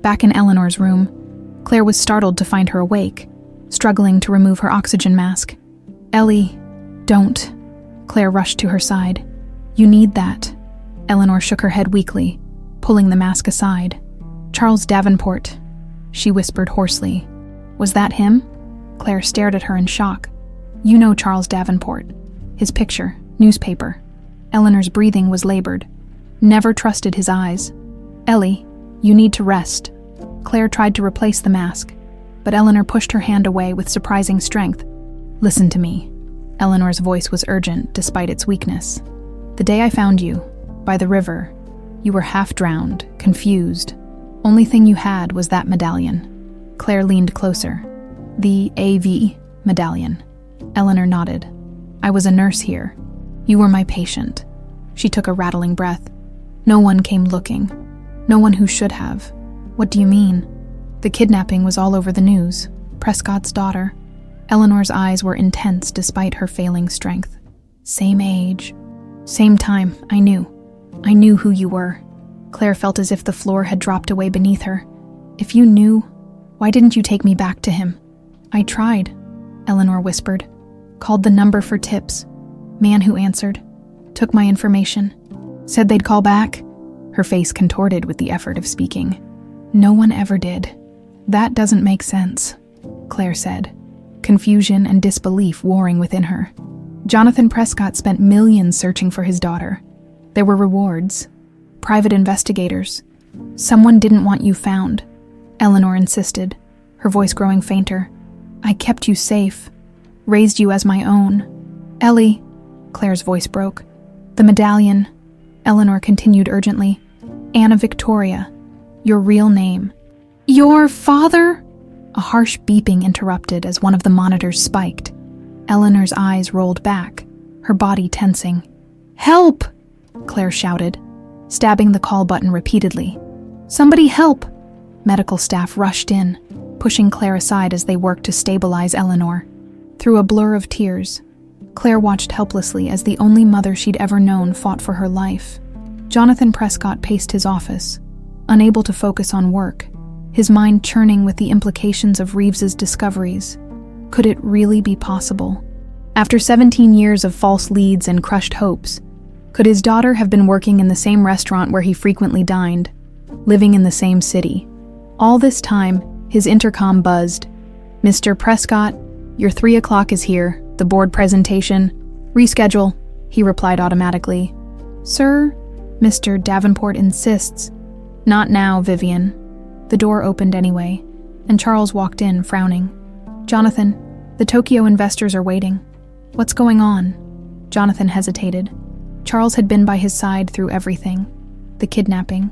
Back in Eleanor's room, Claire was startled to find her awake, struggling to remove her oxygen mask. "Ellie, don't." Claire rushed to her side. "You need that." Eleanor shook her head weakly, pulling the mask aside. "Charles Davenport," she whispered hoarsely. "Was that him?" Claire stared at her in shock. "You know Charles Davenport. His picture, newspaper." Eleanor's breathing was labored. Never trusted his eyes. "Ellie, you need to rest." Claire tried to replace the mask, but Eleanor pushed her hand away with surprising strength. "Listen to me." Eleanor's voice was urgent despite its weakness. "The day I found you, by the river, you were half drowned, confused. Only thing you had was that medallion." Claire leaned closer. "The AV medallion." Eleanor nodded. "I was a nurse here. You were my patient." She took a rattling breath. "No one came looking. No one who should have." "What do you mean?" "The kidnapping was all over the news. Prescott's daughter." Eleanor's eyes were intense despite her failing strength. "Same age. Same time, I knew. I knew who you were." Claire felt as if the floor had dropped away beneath her. "If you knew, why didn't you take me back to him?" "I tried," Eleanor whispered. "Called the number for tips. Man who answered. Took my information. Said they'd call back." Her face contorted with the effort of speaking. "No one ever did." "That doesn't make sense," Claire said, confusion and disbelief warring within her. "Jonathan Prescott spent millions searching for his daughter. There were rewards. Private investigators. Someone didn't want you found," Eleanor insisted, her voice growing fainter. "I kept you safe. Raised you as my own." "Ellie," Claire's voice broke. "The medallion," Eleanor continued urgently. "Anna Victoria. Your real name." "Your father?" A harsh beeping interrupted as one of the monitors spiked. Eleanor's eyes rolled back, her body tensing. "Help!" Claire shouted, stabbing the call button repeatedly. "Somebody help!" Medical staff rushed in, pushing Claire aside as they worked to stabilize Eleanor. Through a blur of tears, Claire watched helplessly as the only mother she'd ever known fought for her life. Jonathan Prescott paced his office, unable to focus on work, his mind churning with the implications of Reeves's discoveries. Could it really be possible? After 17 years of false leads and crushed hopes, could his daughter have been working in the same restaurant where he frequently dined, living in the same city? All this time, his intercom buzzed. "Mr. Prescott, your 3 o'clock is here, the board presentation. Reschedule," he replied automatically. "Sir, Mr. Davenport insists." "Not now, Vivian." The door opened anyway, and Charles walked in, frowning. "Jonathan, the Tokyo investors are waiting." "What's going on?" Jonathan hesitated. Charles had been by his side through everything. The kidnapping,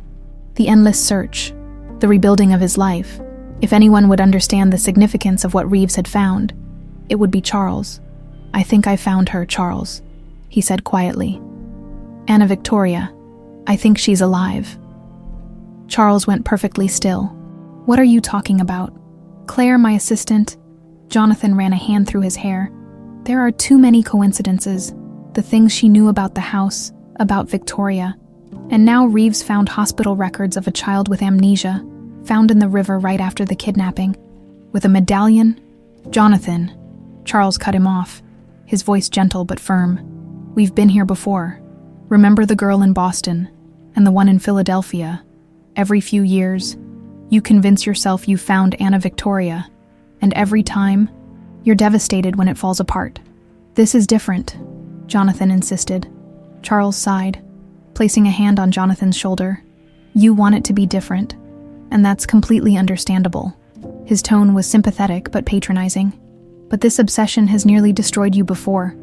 the endless search, the rebuilding of his life. If anyone would understand the significance of what Reeves had found, It would be Charles. I think I found her, Charles, he said quietly. Anna Victoria. I think she's alive. Charles went perfectly still. What are you talking about? Claire, my assistant. Jonathan ran a hand through his hair. There are too many coincidences. The things she knew about the house, about Victoria. And now Reeves found hospital records of a child with amnesia, found in the river right after the kidnapping. With a medallion? Jonathan. Charles cut him off, his voice gentle but firm. We've been here before. Remember the girl in Boston, and the one in Philadelphia. Every few years, you convince yourself you found Anna Victoria, and every time, you're devastated when it falls apart. This is different, Jonathan insisted. Charles sighed, placing a hand on Jonathan's shoulder. You want it to be different, and that's completely understandable. His tone was sympathetic but patronizing. But this obsession has nearly destroyed you before.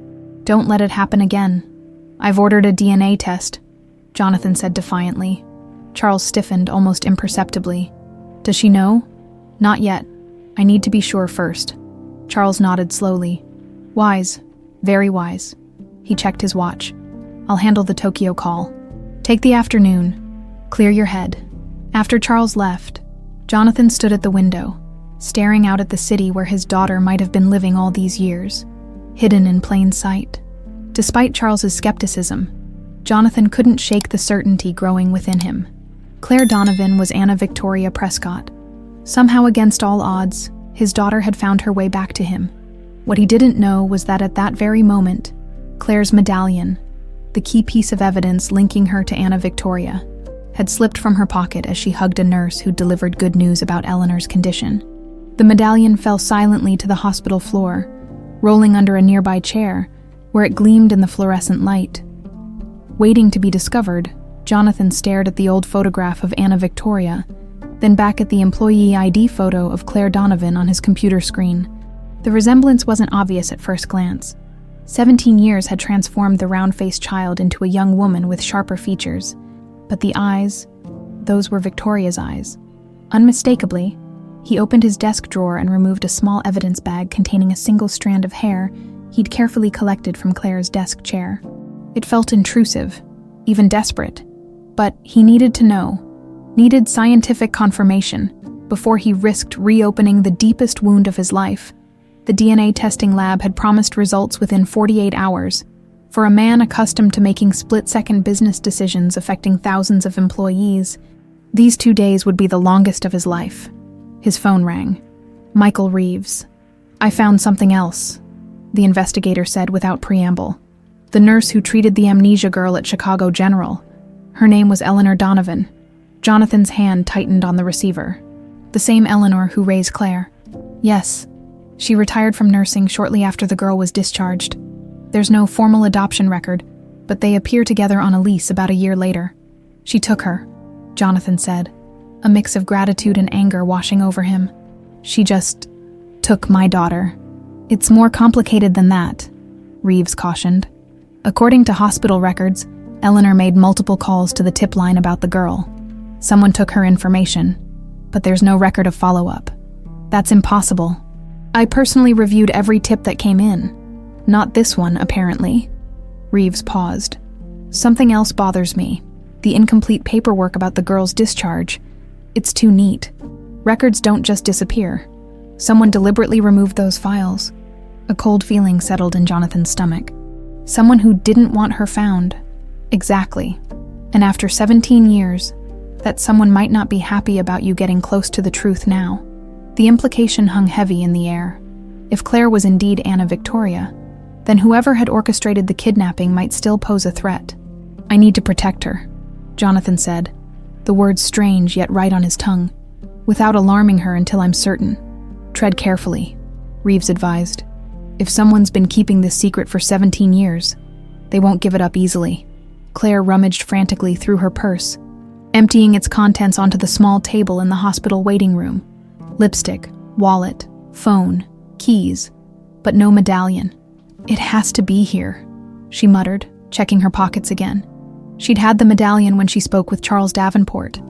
Don't let it happen again. I've ordered a DNA test, Jonathan said defiantly. Charles stiffened almost imperceptibly. Does she know? Not yet. I need to be sure first. Charles nodded slowly. Wise. Very wise. He checked his watch. I'll handle the Tokyo call. Take the afternoon. Clear your head. After Charles left, Jonathan stood at the window, staring out at the city where his daughter might have been living all these years, hidden in plain sight. Despite Charles's skepticism, Jonathan couldn't shake the certainty growing within him. Claire Donovan was Anna Victoria Prescott. Somehow against all odds, his daughter had found her way back to him. What he didn't know was that at that very moment, Claire's medallion, the key piece of evidence linking her to Anna Victoria, had slipped from her pocket as she hugged a nurse who delivered good news about Eleanor's condition. The medallion fell silently to the hospital floor, rolling under a nearby chair, where it gleamed in the fluorescent light. Waiting to be discovered, Jonathan stared at the old photograph of Anna Victoria, then back at the employee ID photo of Claire Donovan on his computer screen. The resemblance wasn't obvious at first glance. 17 years had transformed the round-faced child into a young woman with sharper features. But the eyes, those were Victoria's eyes. Unmistakably, he opened his desk drawer and removed a small evidence bag containing a single strand of hair he'd carefully collected from Claire's desk chair. It felt intrusive, even desperate, but he needed to know, needed scientific confirmation, before he risked reopening the deepest wound of his life. The DNA testing lab had promised results within 48 hours. For a man accustomed to making split-second business decisions affecting thousands of employees, these 2 days would be the longest of his life. His phone rang. Michael Reeves. I found something else, the investigator said without preamble. The nurse who treated the amnesia girl at Chicago General. Her name was Eleanor Donovan. Jonathan's hand tightened on the receiver. The same Eleanor who raised Claire. Yes. She retired from nursing shortly after the girl was discharged. There's no formal adoption record, but they appear together on a lease about a year later. She took her, Jonathan said, a mix of gratitude and anger washing over him. She just took my daughter. It's more complicated than that, Reeves cautioned. According to hospital records, Eleanor made multiple calls to the tip line about the girl. Someone took her information, but there's no record of follow-up. That's impossible. I personally reviewed every tip that came in. Not this one, apparently. Reeves paused. Something else bothers me. The incomplete paperwork about the girl's discharge. It's too neat. Records don't just disappear. Someone deliberately removed those files. A cold feeling settled in Jonathan's stomach. Someone who didn't want her found. Exactly. And after 17 years, that someone might not be happy about you getting close to the truth now. The implication hung heavy in the air. If Claire was indeed Anna Victoria, then whoever had orchestrated the kidnapping might still pose a threat. I need to protect her, Jonathan said, the words strange yet right on his tongue, without alarming her until I'm certain. Tread carefully, Reeves advised. If someone's been keeping this secret for 17 years, they won't give it up easily. Claire rummaged frantically through her purse, emptying its contents onto the small table in the hospital waiting room. Lipstick, wallet, phone, keys, but no medallion. It has to be here, she muttered, checking her pockets again. She'd had the medallion when she spoke with Charles Davenport.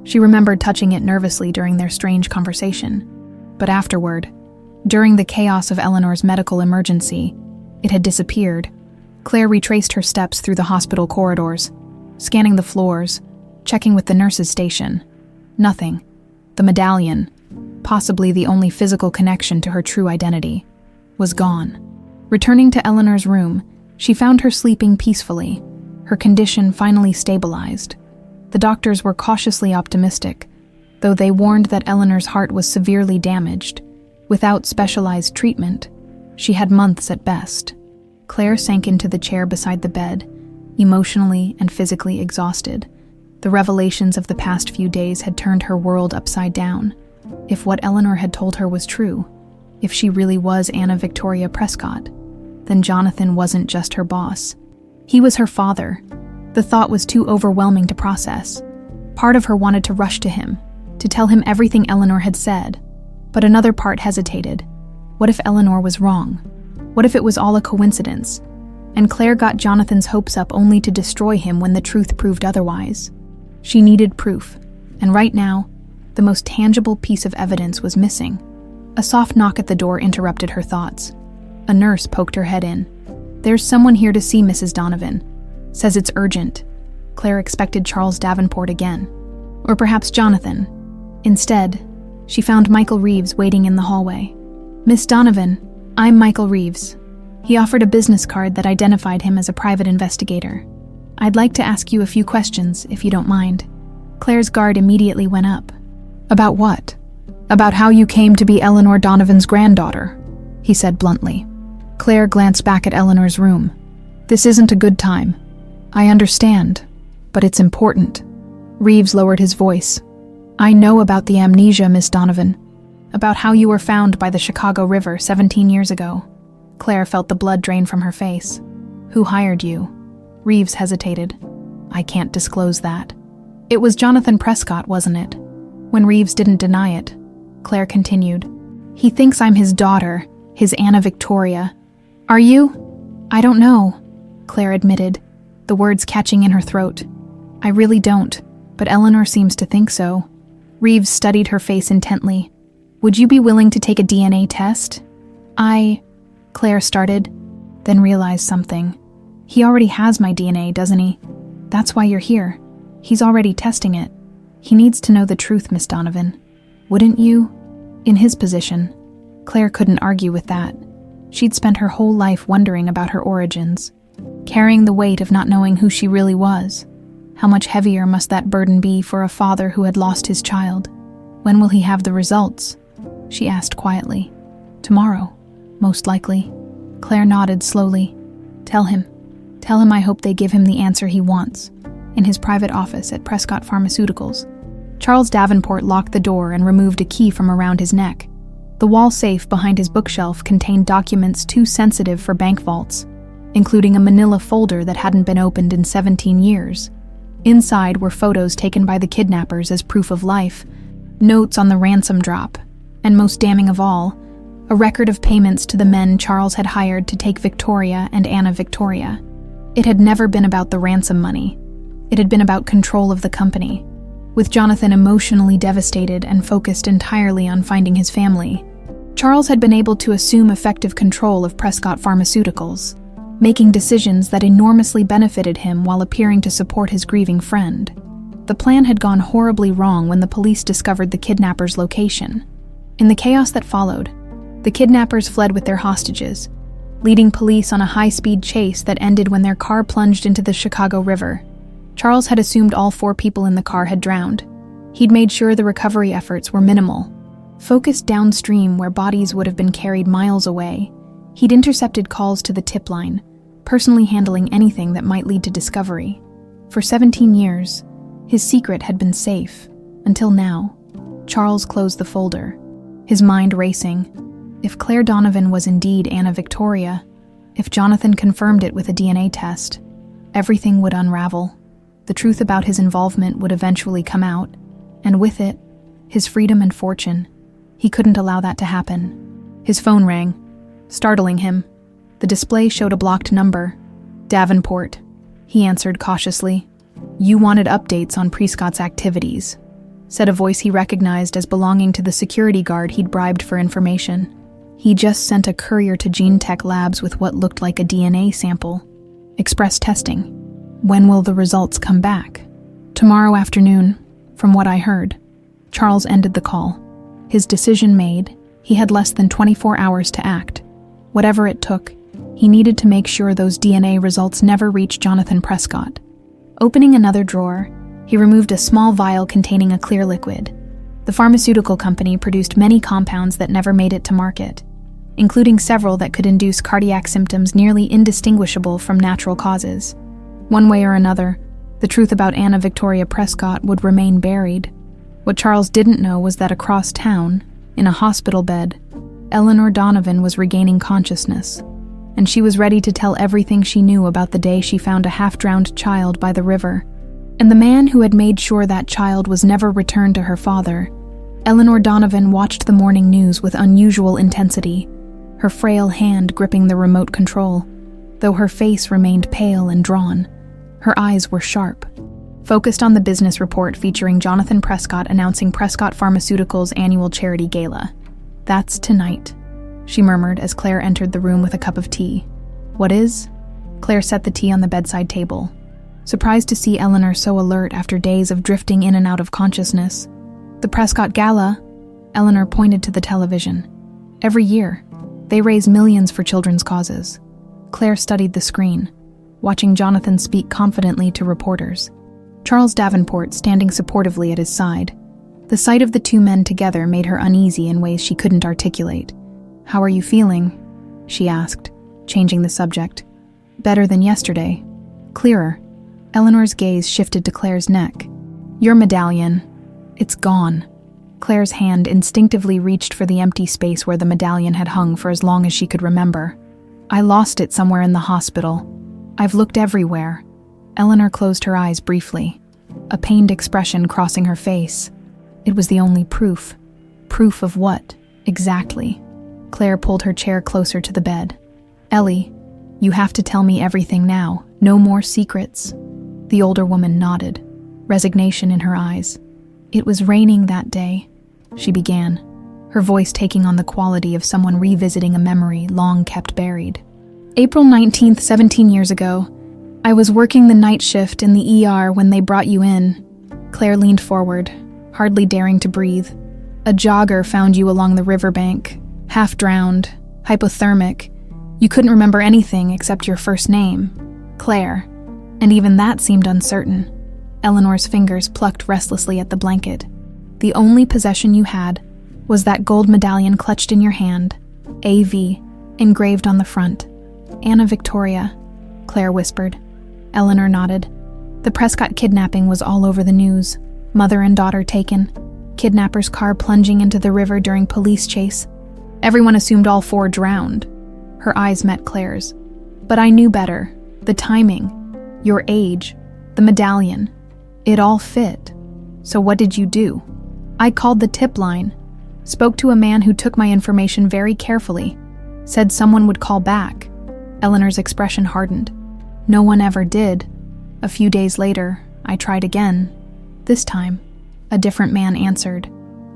She remembered touching it nervously during their strange conversation. But afterward, During the chaos of Eleanor's medical emergency, it had disappeared. Claire retraced her steps through the hospital corridors, scanning the floors, checking with the nurses' station. Nothing. The medallion, possibly the only physical connection to her true identity, was gone. Returning to Eleanor's room, she found her sleeping peacefully, her condition finally stabilized. The doctors were cautiously optimistic, though they warned that Eleanor's heart was severely damaged. Without specialized treatment, she had months at best. Claire sank into the chair beside the bed, emotionally and physically exhausted. The revelations of the past few days had turned her world upside down. If what Eleanor had told her was true, if she really was Anna Victoria Prescott, then Jonathan wasn't just her boss. He was her father. The thought was too overwhelming to process. Part of her wanted to rush to him, to tell him everything Eleanor had said. But another part hesitated. What if Eleanor was wrong? What if it was all a coincidence? And Claire got Jonathan's hopes up only to destroy him when the truth proved otherwise. She needed proof, and right now, the most tangible piece of evidence was missing. A soft knock at the door interrupted her thoughts. A nurse poked her head in. "There's someone here to see Mrs. Donovan. Says it's urgent." Claire expected Charles Davenport again. Or perhaps Jonathan. Instead, she found Michael Reeves waiting in the hallway. "Miss Donovan, I'm Michael Reeves." He offered a business card that identified him as a private investigator. "I'd like to ask you a few questions, if you don't mind." Claire's guard immediately went up. "About what?" "About how you came to be Eleanor Donovan's granddaughter," he said bluntly. Claire glanced back at Eleanor's room. "This isn't a good time." "I understand, but it's important." Reeves lowered his voice. "I know about the amnesia, Miss Donovan. About how you were found by the Chicago River 17 years ago." Claire felt the blood drain from her face. "Who hired you?" Reeves hesitated. "I can't disclose that." "It was Jonathan Prescott, wasn't it?" When Reeves didn't deny it, Claire continued. "He thinks I'm his daughter, his Anna Victoria." "Are you?" "I don't know," Claire admitted, the words catching in her throat. "I really don't, but Eleanor seems to think so." Reeves studied her face intently. "Would you be willing to take a DNA test?" Claire started, then realized something. "He already has my DNA, doesn't he? That's why you're here. He's already testing it. He needs to know the truth, Miss Donovan. Wouldn't you?" In his position, Claire couldn't argue with that. She'd spent her whole life wondering about her origins, carrying the weight of not knowing who she really was. How much heavier must that burden be for a father who had lost his child? "When will he have the results?" she asked quietly. "Tomorrow, most likely." Claire nodded slowly. Tell him I hope they give him the answer he wants." In his private office at Prescott Pharmaceuticals, Charles Davenport locked the door and removed a key from around his neck. The wall safe behind his bookshelf contained documents too sensitive for bank vaults, including a manila folder that hadn't been opened in 17 years. Inside were photos taken by the kidnappers as proof of life, notes on the ransom drop, and most damning of all, a record of payments to the men Charles had hired to take Victoria and Anna Victoria. It had never been about the ransom money. It had been about control of the company. With Jonathan emotionally devastated and focused entirely on finding his family, Charles had been able to assume effective control of Prescott Pharmaceuticals, making decisions that enormously benefited him while appearing to support his grieving friend. The plan had gone horribly wrong when the police discovered the kidnappers' location. In the chaos that followed, the kidnappers fled with their hostages, leading police on a high-speed chase that ended when their car plunged into the Chicago River. Charles had assumed all 4 people in the car had drowned. He'd made sure the recovery efforts were minimal. Focused downstream where bodies would have been carried miles away, he'd intercepted calls to the tip line, personally handling anything that might lead to discovery. For 17 years, his secret had been safe, until now. Charles closed the folder, his mind racing. If Claire Donovan was indeed Anna Victoria, if Jonathan confirmed it with a DNA test, everything would unravel. The truth about his involvement would eventually come out, and with it, his freedom and fortune. He couldn't allow that to happen. His phone rang, startling him. The display showed a blocked number. "Davenport," he answered cautiously. "You wanted updates on Prescott's activities," said a voice he recognized as belonging to the security guard he'd bribed for information. He just sent a courier to Gene Tech Labs with what looked like a DNA sample. Express testing. When will the results come back? Tomorrow afternoon, from what I heard. Charles ended the call. His decision made, he had less than 24 hours to act. Whatever it took, he needed to make sure those DNA results never reached Jonathan Prescott. Opening another drawer, he removed a small vial containing a clear liquid. The pharmaceutical company produced many compounds that never made it to market, including several that could induce cardiac symptoms nearly indistinguishable from natural causes. One way or another, the truth about Anna Victoria Prescott would remain buried. What Charles didn't know was that across town, in a hospital bed, Eleanor Donovan was regaining consciousness, and she was ready to tell everything she knew about the day she found a half-drowned child by the river, and the man who had made sure that child was never returned to her father. Eleanor Donovan watched the morning news with unusual intensity, her frail hand gripping the remote control. Though her face remained pale and drawn, her eyes were sharp, focused on the business report featuring Jonathan Prescott announcing Prescott Pharmaceutical's annual charity gala. "That's tonight," she murmured as Claire entered the room with a cup of tea. "What is?" Claire set the tea on the bedside table, surprised to see Eleanor so alert after days of drifting in and out of consciousness. "The Prescott Gala," Eleanor pointed to the television. "Every year, they raise millions for children's causes." Claire studied the screen, watching Jonathan speak confidently to reporters. Charles Davenport standing supportively at his side. The sight of the two men together made her uneasy in ways she couldn't articulate. "How are you feeling?" she asked, changing the subject. "Better than yesterday." Clearer. Eleanor's gaze shifted to Claire's neck. "Your medallion. It's gone." Claire's hand instinctively reached for the empty space where the medallion had hung for as long as she could remember. "I lost it somewhere in the hospital. I've looked everywhere." Eleanor closed her eyes briefly, a pained expression crossing her face. It was the only proof. Proof of what, exactly? Claire pulled her chair closer to the bed. "Ellie, you have to tell me everything now. No more secrets." The older woman nodded, resignation in her eyes. "It was raining that day," she began, her voice taking on the quality of someone revisiting a memory long kept buried. "April 19th, 17 years ago. I was working the night shift in the ER when they brought you in." Claire leaned forward, hardly daring to breathe. "A jogger found you along the riverbank, half drowned, hypothermic. You couldn't remember anything except your first name, Claire, and even that seemed uncertain." Eleanor's fingers plucked restlessly at the blanket. "The only possession you had was that gold medallion clutched in your hand, AV, engraved on the front." "Anna Victoria," Claire whispered. Eleanor nodded. "The Prescott kidnapping was all over the news. Mother and daughter taken. Kidnapper's car plunging into the river during police chase. Everyone assumed all four drowned." Her eyes met Claire's. "But I knew better. The timing, your age, the medallion. It all fit. So what did you do?" "I called the tip line, spoke to a man who took my information very carefully, said someone would call back." Eleanor's expression hardened. "No one ever did. A few days later, I tried again. This time, a different man answered.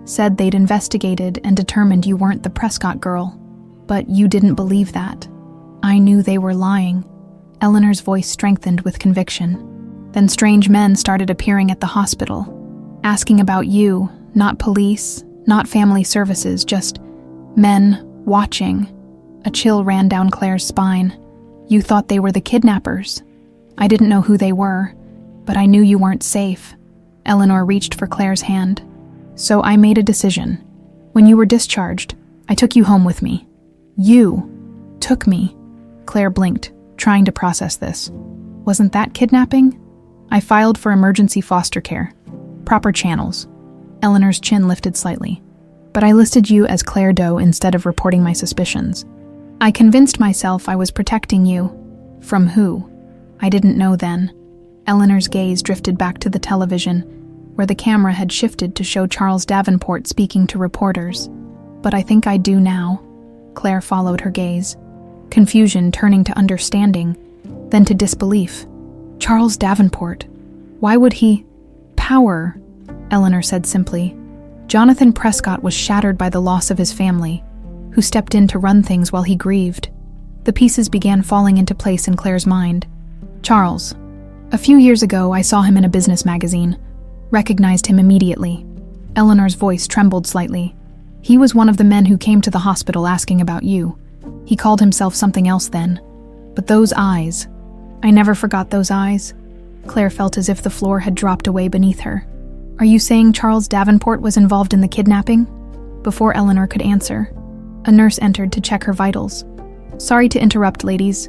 Said they'd investigated and determined you weren't the Prescott girl. But you didn't believe that. I knew they were lying." Eleanor's voice strengthened with conviction. "Then strange men started appearing at the hospital, asking about you, not police, not family services, just men watching." A chill ran down Claire's spine. "You thought they were the kidnappers." "I didn't know who they were, but I knew you weren't safe." Eleanor reached for Claire's hand. "So I made a decision. When you were discharged, I took you home with me." "You took me?" Claire blinked, trying to process this. "Wasn't that kidnapping?" "I filed for emergency foster care. Proper channels." Eleanor's chin lifted slightly. "But I listed you as Claire Doe instead of reporting my suspicions. I convinced myself I was protecting you." "From who?" "I didn't know then." Eleanor's gaze drifted back to the television, where the camera had shifted to show Charles Davenport speaking to reporters. "But I think I do now." Claire followed her gaze, confusion turning to understanding, then to disbelief. "Charles Davenport. Why would he—" "Power," Eleanor said simply. "Jonathan Prescott was shattered by the loss of his family. who stepped in to run things while he grieved. The pieces began falling into place in Claire's mind. Charles. A few years ago, I saw him in a business magazine. Recognized him immediately. Eleanor's voice trembled slightly. He was one of the men who came to the hospital asking about you. He called himself something else then. But those eyes. I never forgot those eyes. Claire felt as if the floor had dropped away beneath her. Are you saying Charles Davenport was involved in the kidnapping? Before Eleanor could answer, a nurse entered to check her vitals. Sorry to interrupt, ladies,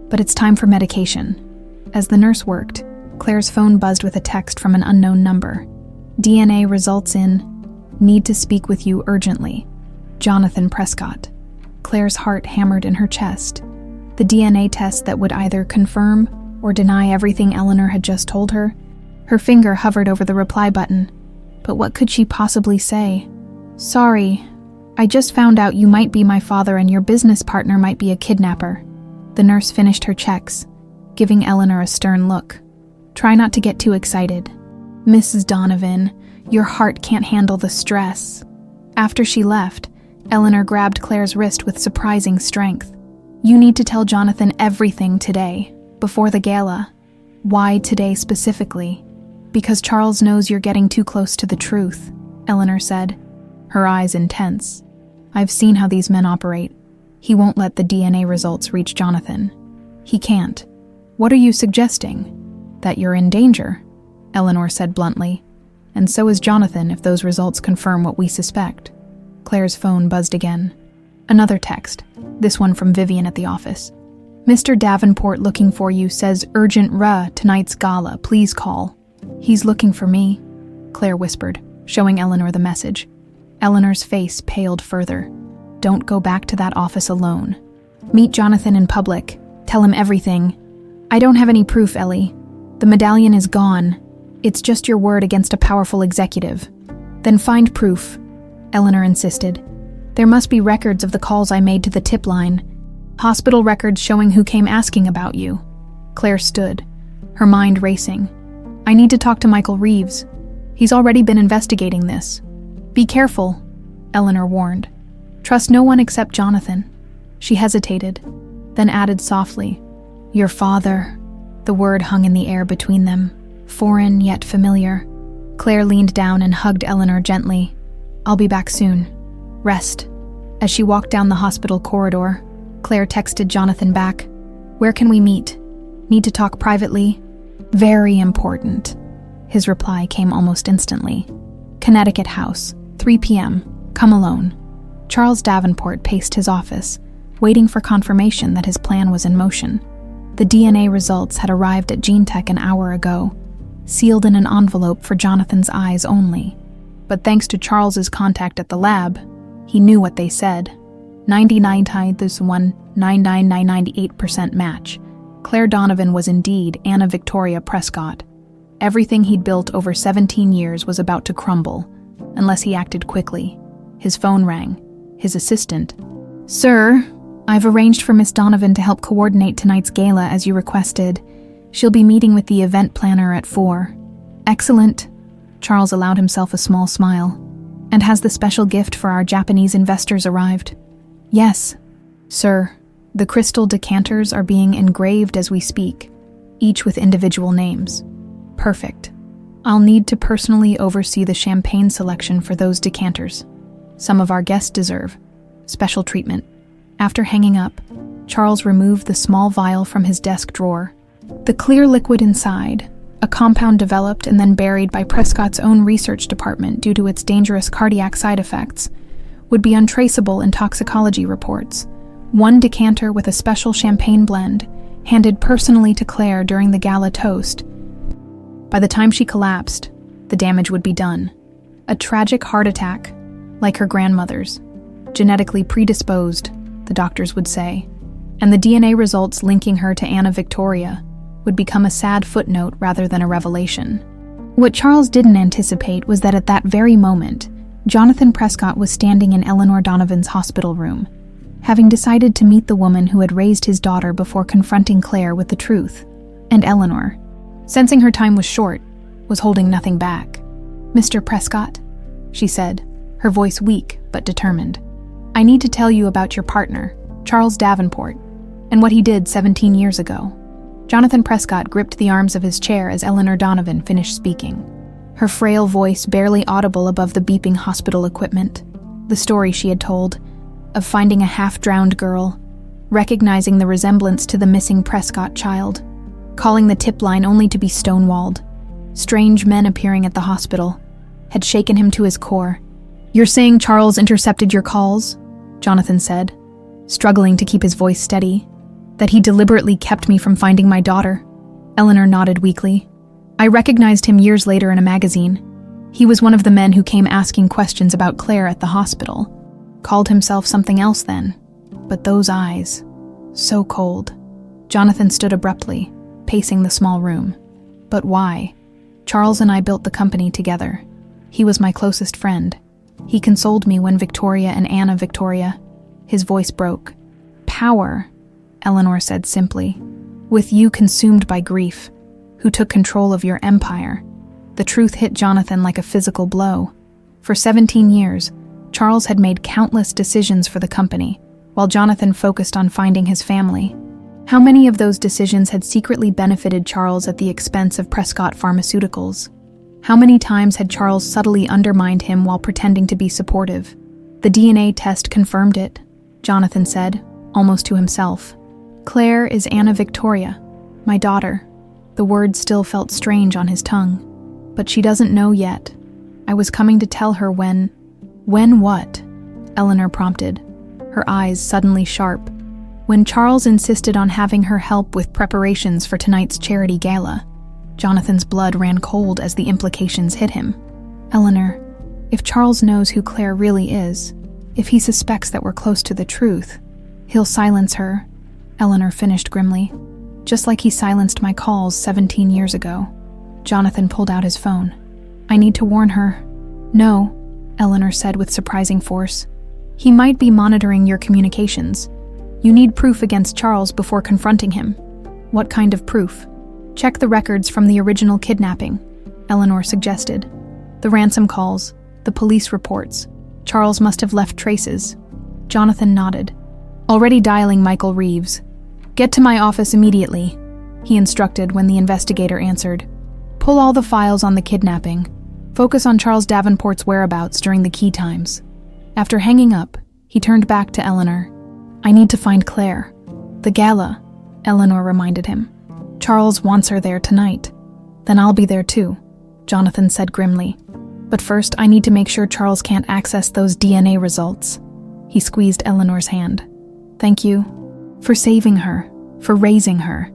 but it's time for medication. As the nurse worked, Claire's phone buzzed with a text from an unknown number. DNA results in, need to speak with you urgently. Jonathan Prescott. Claire's heart hammered in her chest. The DNA test that would either confirm or deny everything Eleanor had just told her. Her finger hovered over the reply button. But what could she possibly say? Sorry, I just found out you might be my father and your business partner might be a kidnapper. The nurse finished her checks, giving Eleanor a stern look. Try not to get too excited. Mrs. Donovan, your heart can't handle the stress. After she left, Eleanor grabbed Claire's wrist with surprising strength. You need to tell Jonathan everything today, before the gala. Why today specifically? Because Charles knows you're getting too close to the truth, Eleanor said, her eyes intense. I've seen how these men operate. He won't let the DNA results reach Jonathan. He can't. What are you suggesting? That you're in danger, Eleanor said bluntly. And so is Jonathan if those results confirm what we suspect. Claire's phone buzzed again. Another text, this one from Vivian at the office. Mr. Davenport looking for you, says urgent tonight's gala, please call. He's looking for me, Claire whispered, showing Eleanor the message. Eleanor's face paled further. Don't go back to that office alone. Meet Jonathan in public. Tell him everything. I don't have any proof, Ellie. The medallion is gone. It's just your word against a powerful executive. Then find proof, Eleanor insisted. There must be records of the calls I made to the tip line. Hospital records showing who came asking about you. Claire stood, her mind racing. I need to talk to Michael Reeves. He's already been investigating this. Be careful, Eleanor warned. Trust no one except Jonathan. She hesitated, then added softly, your father. The word hung in the air between them, foreign yet familiar. Claire leaned down and hugged Eleanor gently. I'll be back soon. Rest. As she walked down the hospital corridor, Claire texted Jonathan back. Where can we meet? Need to talk privately? Very important. His reply came almost instantly. Connecticut House, 3 p.m. Come alone. Charles Davenport paced his office, waiting for confirmation that his plan was in motion. The DNA results had arrived at GeneTech an hour ago, sealed in an envelope for Jonathan's eyes only. But thanks to Charles's contact at the lab, he knew what they said. 99.99998% match. Claire Donovan was indeed Anna Victoria Prescott. Everything he'd built over 17 years was about to crumble, unless he acted quickly. His phone rang. His assistant. Sir, I've arranged for Miss Donovan to help coordinate tonight's gala as you requested. She'll be meeting with the event planner at 4. Excellent. Charles allowed himself a small smile. And has the special gift for our Japanese investors arrived? Yes, sir. The crystal decanters are being engraved as we speak, each with individual names. Perfect. I'll need to personally oversee the champagne selection for those decanters. Some of our guests deserve special treatment. After hanging up, Charles removed the small vial from his desk drawer. The clear liquid inside, a compound developed and then buried by Prescott's own research department due to its dangerous cardiac side effects, would be untraceable in toxicology reports. 1 decanter with a special champagne blend, handed personally to Claire during the gala toast. By the time she collapsed, the damage would be done. A tragic heart attack, like her grandmother's. Genetically predisposed, the doctors would say. And the DNA results linking her to Anna Victoria would become a sad footnote rather than a revelation. What Charles didn't anticipate was that at that very moment, Jonathan Prescott was standing in Eleanor Donovan's hospital room, having decided to meet the woman who had raised his daughter before confronting Claire with the truth. And Eleanor, sensing her time was short, was holding nothing back. Mr. Prescott, she said, her voice weak but determined. I need to tell you about your partner, Charles Davenport, and what he did 17 years ago." Jonathan Prescott gripped the arms of his chair as Eleanor Donovan finished speaking, her frail voice barely audible above the beeping hospital equipment. The story she had told, of finding a half-drowned girl, recognizing the resemblance to the missing Prescott child, calling the tip line only to be stonewalled, strange men appearing at the hospital, had shaken him to his core. "You're saying Charles intercepted your calls?" Jonathan said, struggling to keep his voice steady. "That he deliberately kept me from finding my daughter?" Eleanor nodded weakly. "I recognized him years later in a magazine. He was one of the men who came asking questions about Claire at the hospital. Called himself something else then. But those eyes, so cold." Jonathan stood abruptly, pacing the small room. "But why? Charles and I built the company together. He was my closest friend. He consoled me when Victoria and Anna Victoria..." His voice broke. "Power," Eleanor said simply. "With you consumed by grief, who took control of your empire." The truth hit Jonathan like a physical blow. For 17 years, Charles had made countless decisions for the company, while Jonathan focused on finding his family. How many of those decisions had secretly benefited Charles at the expense of Prescott Pharmaceuticals? How many times had Charles subtly undermined him while pretending to be supportive? "The DNA test confirmed it," Jonathan said, almost to himself. "Claire is Anna Victoria, my daughter." The words still felt strange on his tongue. "But she doesn't know yet. I was coming to tell her when..." "When what?" Eleanor prompted, her eyes suddenly sharp. "When Charles insisted on having her help with preparations for tonight's charity gala." Jonathan's blood ran cold as the implications hit him. "Eleanor, if Charles knows who Claire really is, if he suspects that we're close to the truth, he'll silence her," Eleanor finished grimly. "Just like he silenced my calls 17 years ago." Jonathan pulled out his phone. "I need to warn her." "No," Eleanor said with surprising force. "He might be monitoring your communications. You need proof against Charles before confronting him." "What kind of proof?" "Check the records from the original kidnapping," Eleanor suggested. "The ransom calls, the police reports. Charles must have left traces." Jonathan nodded. "Already dialing Michael Reeves. Get to my office immediately," he instructed when the investigator answered. "Pull all the files on the kidnapping. Focus on Charles Davenport's whereabouts during the key times." After hanging up, he turned back to Eleanor. "I need to find Claire." "The gala," Eleanor reminded him. "Charles wants her there tonight." "Then I'll be there too," Jonathan said grimly. "But first, I need to make sure Charles can't access those DNA results." He squeezed Eleanor's hand. "Thank you for saving her, for raising her."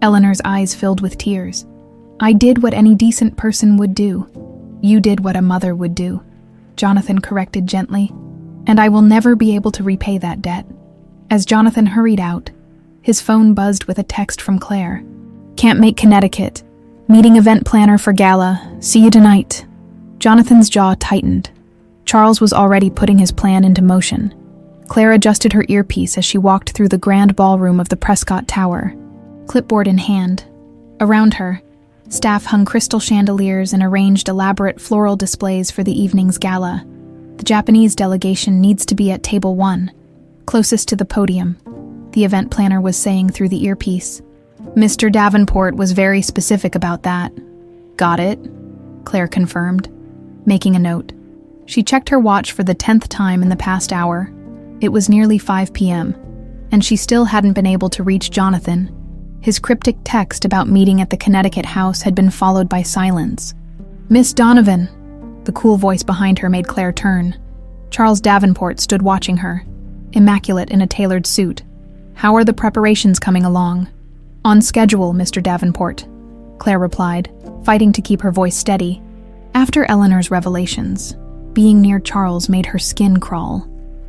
Eleanor's eyes filled with tears. "I did what any decent person would do." "You did what a mother would do," Jonathan corrected gently. "And I will never be able to repay that debt." As Jonathan hurried out, his phone buzzed with a text from Claire. "Can't make Connecticut. Meeting event planner for gala. See you tonight." Jonathan's jaw tightened. Charles was already putting his plan into motion. Claire adjusted her earpiece as she walked through the grand ballroom of the Prescott Tower, clipboard in hand. Around her, staff hung crystal chandeliers and arranged elaborate floral displays for the evening's gala. "The Japanese delegation needs to be at table 1, closest to the podium," the event planner was saying through the earpiece. "Mr. Davenport was very specific about that." "Got it," Claire confirmed, making a note. She checked her watch for the 10th time in the past hour. It was nearly 5 p.m., and she still hadn't been able to reach Jonathan. His cryptic text about meeting at the Connecticut house had been followed by silence. "Miss Donovan," the cool voice behind her made Claire turn. Charles Davenport stood watching her, immaculate in a tailored suit. "How are the preparations coming along?" "On schedule, Mr. Davenport," Claire replied, fighting to keep her voice steady. After Eleanor's revelations, being near Charles made her skin crawl.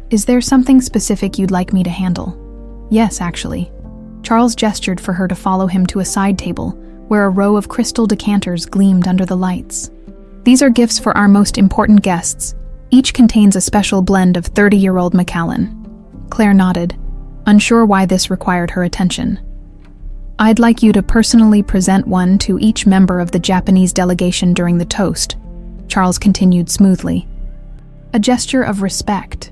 "Is there something specific you'd like me to handle?" "Yes, actually." Charles gestured for her to follow him to a side table where a row of crystal decanters gleamed under the lights. "These are gifts for our most important guests. Each contains a special blend of 30-year-old Macallan." Claire nodded, unsure why this required her attention. "I'd like you to personally present one to each member of the Japanese delegation during the toast," Charles continued smoothly. "A gesture of respect.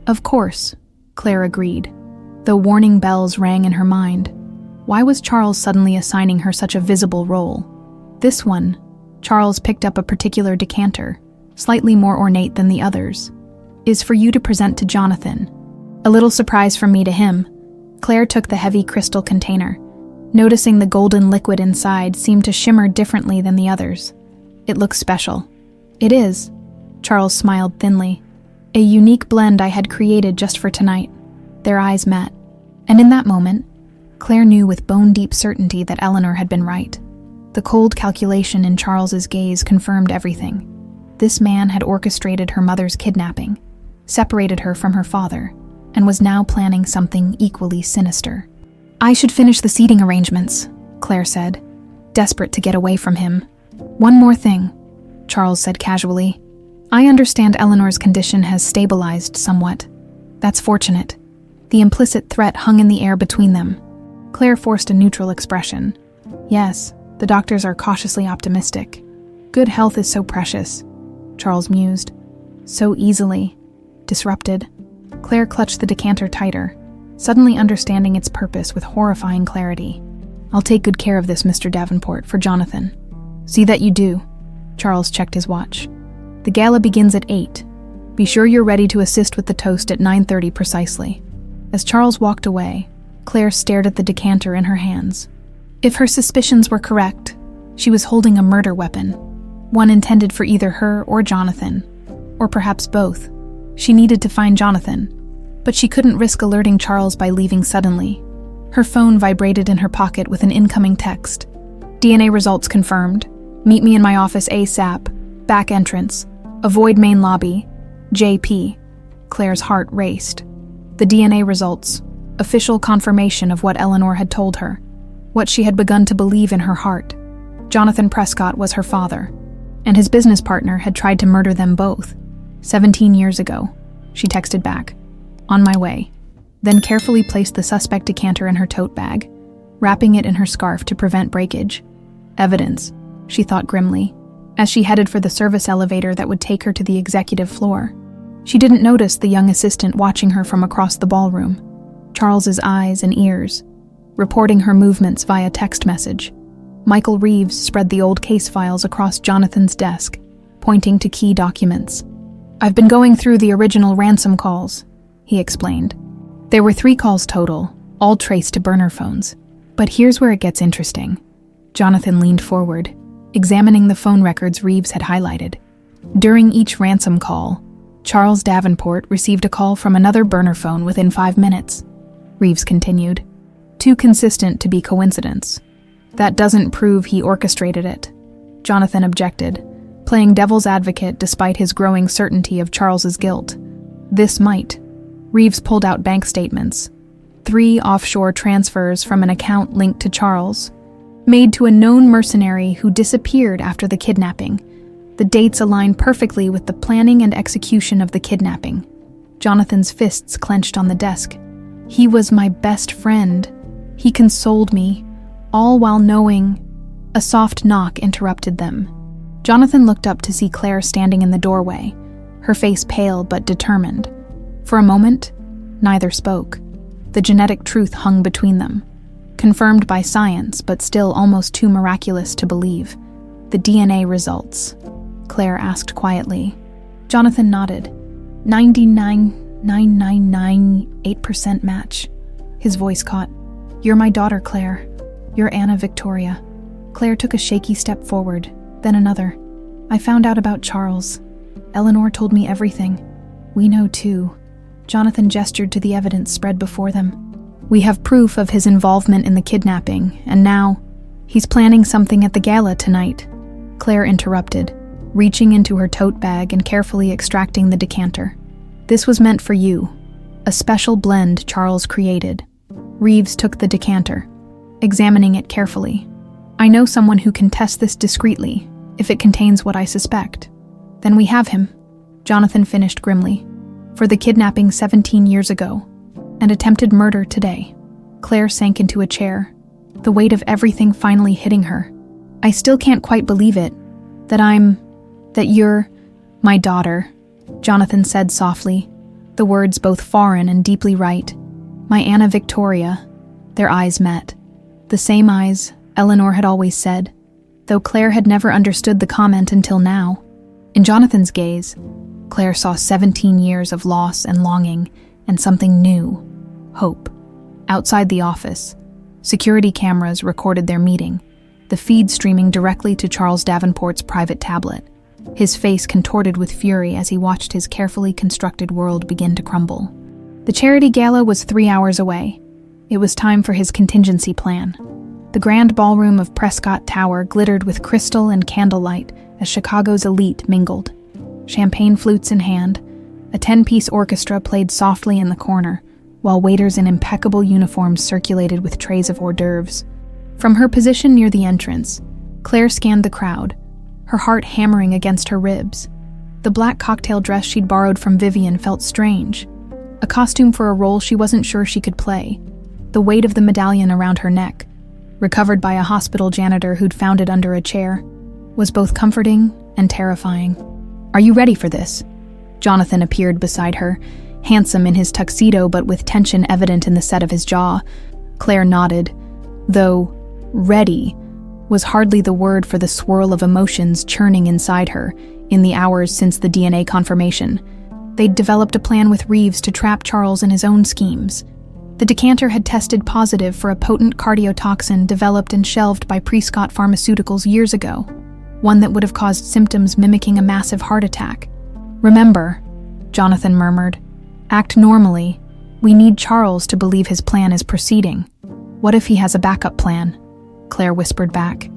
Of course, Claire agreed, though warning bells rang in her mind. Why was Charles suddenly assigning her such a visible role? This one, Charles picked up a particular decanter, slightly more ornate than the others, is for you to present to Jonathan. A little surprise from me to him, Claire took the heavy crystal container. Noticing the golden liquid inside seemed to shimmer differently than the others. It looks special. It is, Charles smiled thinly. A unique blend I had created just for tonight. Their eyes met, and in that moment, Claire knew with bone-deep certainty that Eleanor had been right. The cold calculation in Charles's gaze confirmed everything. This man had orchestrated her mother's kidnapping, separated her from her father, and was now planning something equally sinister. I should finish the seating arrangements, Claire said, desperate to get away from him. One more thing, Charles said casually. I understand Eleanor's condition has stabilized somewhat. That's fortunate. The implicit threat hung in the air between them. Claire forced a neutral expression. Yes, the doctors are cautiously optimistic. Good health is so precious, Charles mused. So easily disrupted. Claire clutched the decanter tighter, suddenly understanding its purpose with horrifying clarity. I'll take good care of this, Mr. Davenport, for Jonathan. See that you do. Charles checked his watch. The gala begins at 8. Be sure you're ready to assist with the toast at 9:30 precisely. As Charles walked away, Claire stared at the decanter in her hands. If her suspicions were correct, she was holding a murder weapon, one intended for either her or Jonathan, or perhaps both. She needed to find Jonathan, but she couldn't risk alerting Charles by leaving suddenly. Her phone vibrated in her pocket with an incoming text. DNA results confirmed. Meet me in my office ASAP. Back entrance. Avoid main lobby. JP. Claire's heart raced. The DNA results. Official confirmation of what Eleanor had told her. What she had begun to believe in her heart. Jonathan Prescott was her father, and his business partner had tried to murder them both. 17 years ago, she texted back. On my way. Then carefully placed the suspect decanter in her tote bag, wrapping it in her scarf to prevent breakage. Evidence, she thought grimly, as she headed for the service elevator that would take her to the executive floor. She didn't notice the young assistant watching her from across the ballroom, Charles's eyes and ears, reporting her movements via text message. Michael Reeves spread the old case files across Jonathan's desk, pointing to key documents. I've been going through the original ransom calls, he explained. There were 3 calls total, all traced to burner phones. But here's where it gets interesting. Jonathan leaned forward, examining the phone records Reeves had highlighted. During each ransom call, Charles Davenport received a call from another burner phone within 5 minutes. Reeves continued. Too consistent to be coincidence. That doesn't prove he orchestrated it. Jonathan objected, playing devil's advocate despite his growing certainty of Charles's guilt. This might. Reeves pulled out bank statements. 3 offshore transfers from an account linked to Charles, made to a known mercenary who disappeared after the kidnapping. The dates align perfectly with the planning and execution of the kidnapping. Jonathan's fists clenched on the desk. He was my best friend. He consoled me, all while knowing. A soft knock interrupted them. Jonathan looked up to see Claire standing in the doorway, her face pale but determined. For a moment, neither spoke. The genetic truth hung between them, confirmed by science but still almost too miraculous to believe. The DNA results, Claire asked quietly. Jonathan nodded. 99.9998% match. His voice caught. You're my daughter, Claire. You're Anna Victoria. Claire took a shaky step forward, then another. I found out about Charles. Eleanor told me everything. We know too. Jonathan gestured to the evidence spread before them. We have proof of his involvement in the kidnapping, and now, he's planning something at the gala tonight. Claire interrupted, reaching into her tote bag and carefully extracting the decanter. This was meant for you, a special blend Charles created. Reeves took the decanter, examining it carefully. I know someone who can test this discreetly, if it contains what I suspect. Then we have him, Jonathan finished grimly. For the kidnapping 17 years ago, and attempted murder today. Claire sank into a chair, the weight of everything finally hitting her. I still can't quite believe it, that you're my daughter, Jonathan said softly, the words both foreign and deeply right. My Anna Victoria. Their eyes met. The same eyes, Eleanor had always said, though Claire had never understood the comment until now. In Jonathan's gaze, Claire saw 17 years of loss and longing, and something new, hope. Outside the office, security cameras recorded their meeting, the feed streaming directly to Charles Davenport's private tablet. His face contorted with fury as he watched his carefully constructed world begin to crumble. The charity gala was 3 hours away. It was time for his contingency plan. The grand ballroom of Prescott Tower glittered with crystal and candlelight as Chicago's elite mingled. Champagne flutes in hand, a 10-piece orchestra played softly in the corner, while waiters in impeccable uniforms circulated with trays of hors d'oeuvres. From her position near the entrance, Claire scanned the crowd, her heart hammering against her ribs. The black cocktail dress she'd borrowed from Vivian felt strange, a costume for a role she wasn't sure she could play. The weight of the medallion around her neck, recovered by a hospital janitor who'd found it under a chair, was both comforting and terrifying. "Are you ready for this?" Jonathan appeared beside her, handsome in his tuxedo but with tension evident in the set of his jaw. Claire nodded, though ready was hardly the word for the swirl of emotions churning inside her in the hours since the DNA confirmation. They'd developed a plan with Reeves to trap Charles in his own schemes. The decanter had tested positive for a potent cardiotoxin developed and shelved by Prescott Pharmaceuticals years ago, one that would have caused symptoms mimicking a massive heart attack. "Remember," Jonathan murmured, "act normally. We need Charles to believe his plan is proceeding." "What if he has a backup plan?" Claire whispered back.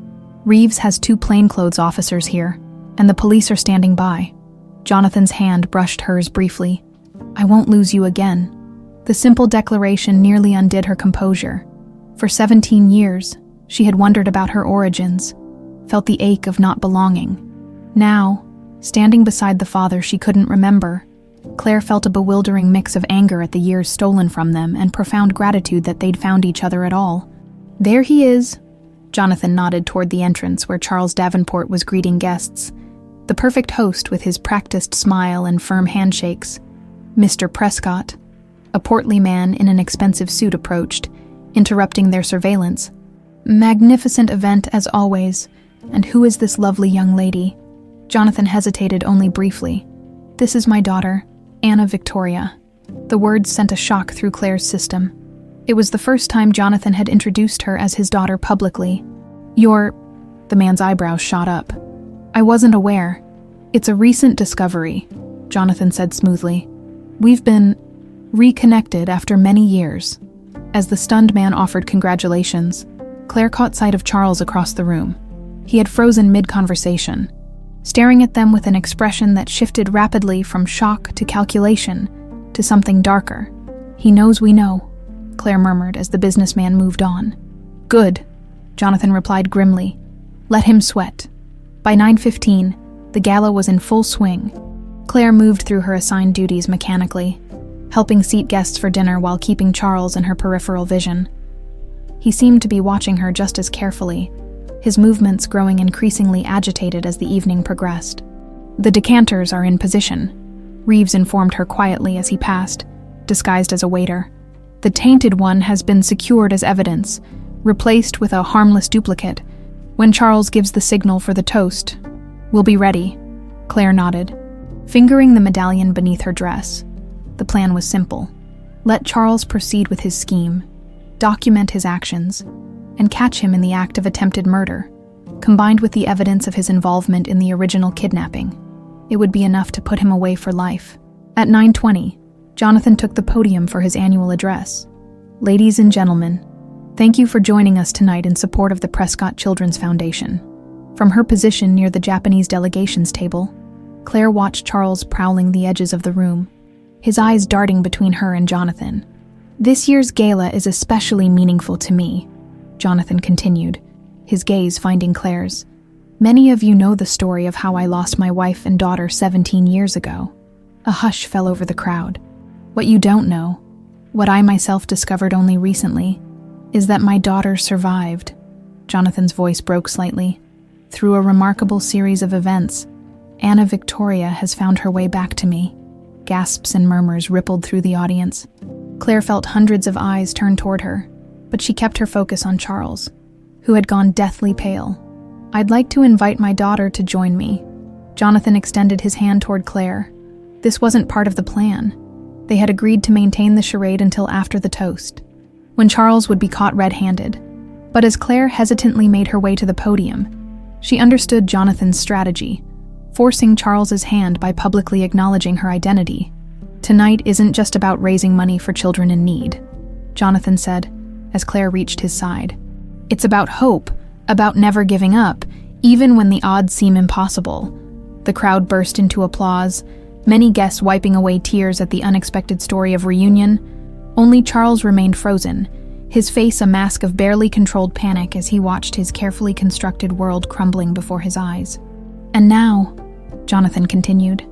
"Reeves has 2 plainclothes officers here, and the police are standing by." Jonathan's hand brushed hers briefly. "I won't lose you again." The simple declaration nearly undid her composure. For 17 years, she had wondered about her origins, felt the ache of not belonging. Now, standing beside the father she couldn't remember, Claire felt a bewildering mix of anger at the years stolen from them and profound gratitude that they'd found each other at all. "There he is." Jonathan nodded toward the entrance where Charles Davenport was greeting guests, the perfect host with his practiced smile and firm handshakes. Mr. Prescott, a portly man in an expensive suit, approached, interrupting their surveillance. "Magnificent event as always. And who is this lovely young lady?" Jonathan hesitated only briefly. "This is my daughter, Anna Victoria." The words sent a shock through Claire's system. It was the first time Jonathan had introduced her as his daughter publicly. The man's eyebrows shot up. "I wasn't aware. It's a recent discovery," Jonathan said smoothly. "We've been reconnected after many years." As the stunned man offered congratulations, Claire caught sight of Charles across the room. He had frozen mid-conversation, staring at them with an expression that shifted rapidly from shock to calculation to something darker. "He knows we know," Claire murmured as the businessman moved on. "Good," Jonathan replied grimly. "Let him sweat." By 9:15, the gala was in full swing. Claire moved through her assigned duties mechanically, helping seat guests for dinner while keeping Charles in her peripheral vision. He seemed to be watching her just as carefully, his movements growing increasingly agitated as the evening progressed. "The decanters are in position," Reeves informed her quietly as he passed, disguised as a waiter. "The tainted one has been secured as evidence, replaced with a harmless duplicate. When Charles gives the signal for the toast, we'll be ready." Claire nodded, fingering the medallion beneath her dress. The plan was simple. Let Charles proceed with his scheme, document his actions, and catch him in the act of attempted murder, combined with the evidence of his involvement in the original kidnapping. It would be enough to put him away for life. At 9:20, Jonathan took the podium for his annual address. "Ladies and gentlemen, thank you for joining us tonight in support of the Prescott Children's Foundation." From her position near the Japanese delegations table, Claire watched Charles prowling the edges of the room, his eyes darting between her and Jonathan. "This year's gala is especially meaningful to me," Jonathan continued, his gaze finding Claire's. "Many of you know the story of how I lost my wife and daughter 17 years ago." A hush fell over the crowd. "What you don't know, what I myself discovered only recently, is that my daughter survived." Jonathan's voice broke slightly. "Through a remarkable series of events, Anna Victoria has found her way back to me." Gasps and murmurs rippled through the audience. Claire felt hundreds of eyes turn toward her, but she kept her focus on Charles, who had gone deathly pale. "I'd like to invite my daughter to join me." Jonathan extended his hand toward Claire. This wasn't part of the plan. They had agreed to maintain the charade until after the toast, when Charles would be caught red-handed. But as Claire hesitantly made her way to the podium, she understood Jonathan's strategy, forcing Charles's hand by publicly acknowledging her identity. "Tonight isn't just about raising money for children in need," Jonathan said, as Claire reached his side. "It's about hope, about never giving up, even when the odds seem impossible." The crowd burst into applause, many guests wiping away tears at the unexpected story of reunion. Only Charles remained frozen, his face a mask of barely controlled panic as he watched his carefully constructed world crumbling before his eyes. "And now," Jonathan continued,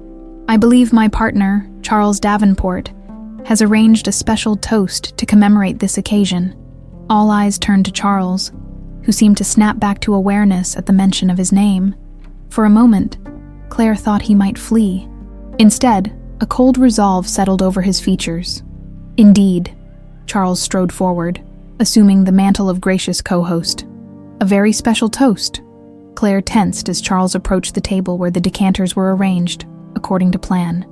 "I believe my partner, Charles Davenport, has arranged a special toast to commemorate this occasion." All eyes turned to Charles, who seemed to snap back to awareness at the mention of his name. For a moment, Claire thought he might flee. Instead, a cold resolve settled over his features. "Indeed," Charles strode forward, assuming the mantle of gracious co-host. "A very special toast." Claire tensed as Charles approached the table where the decanters were arranged, according to plan.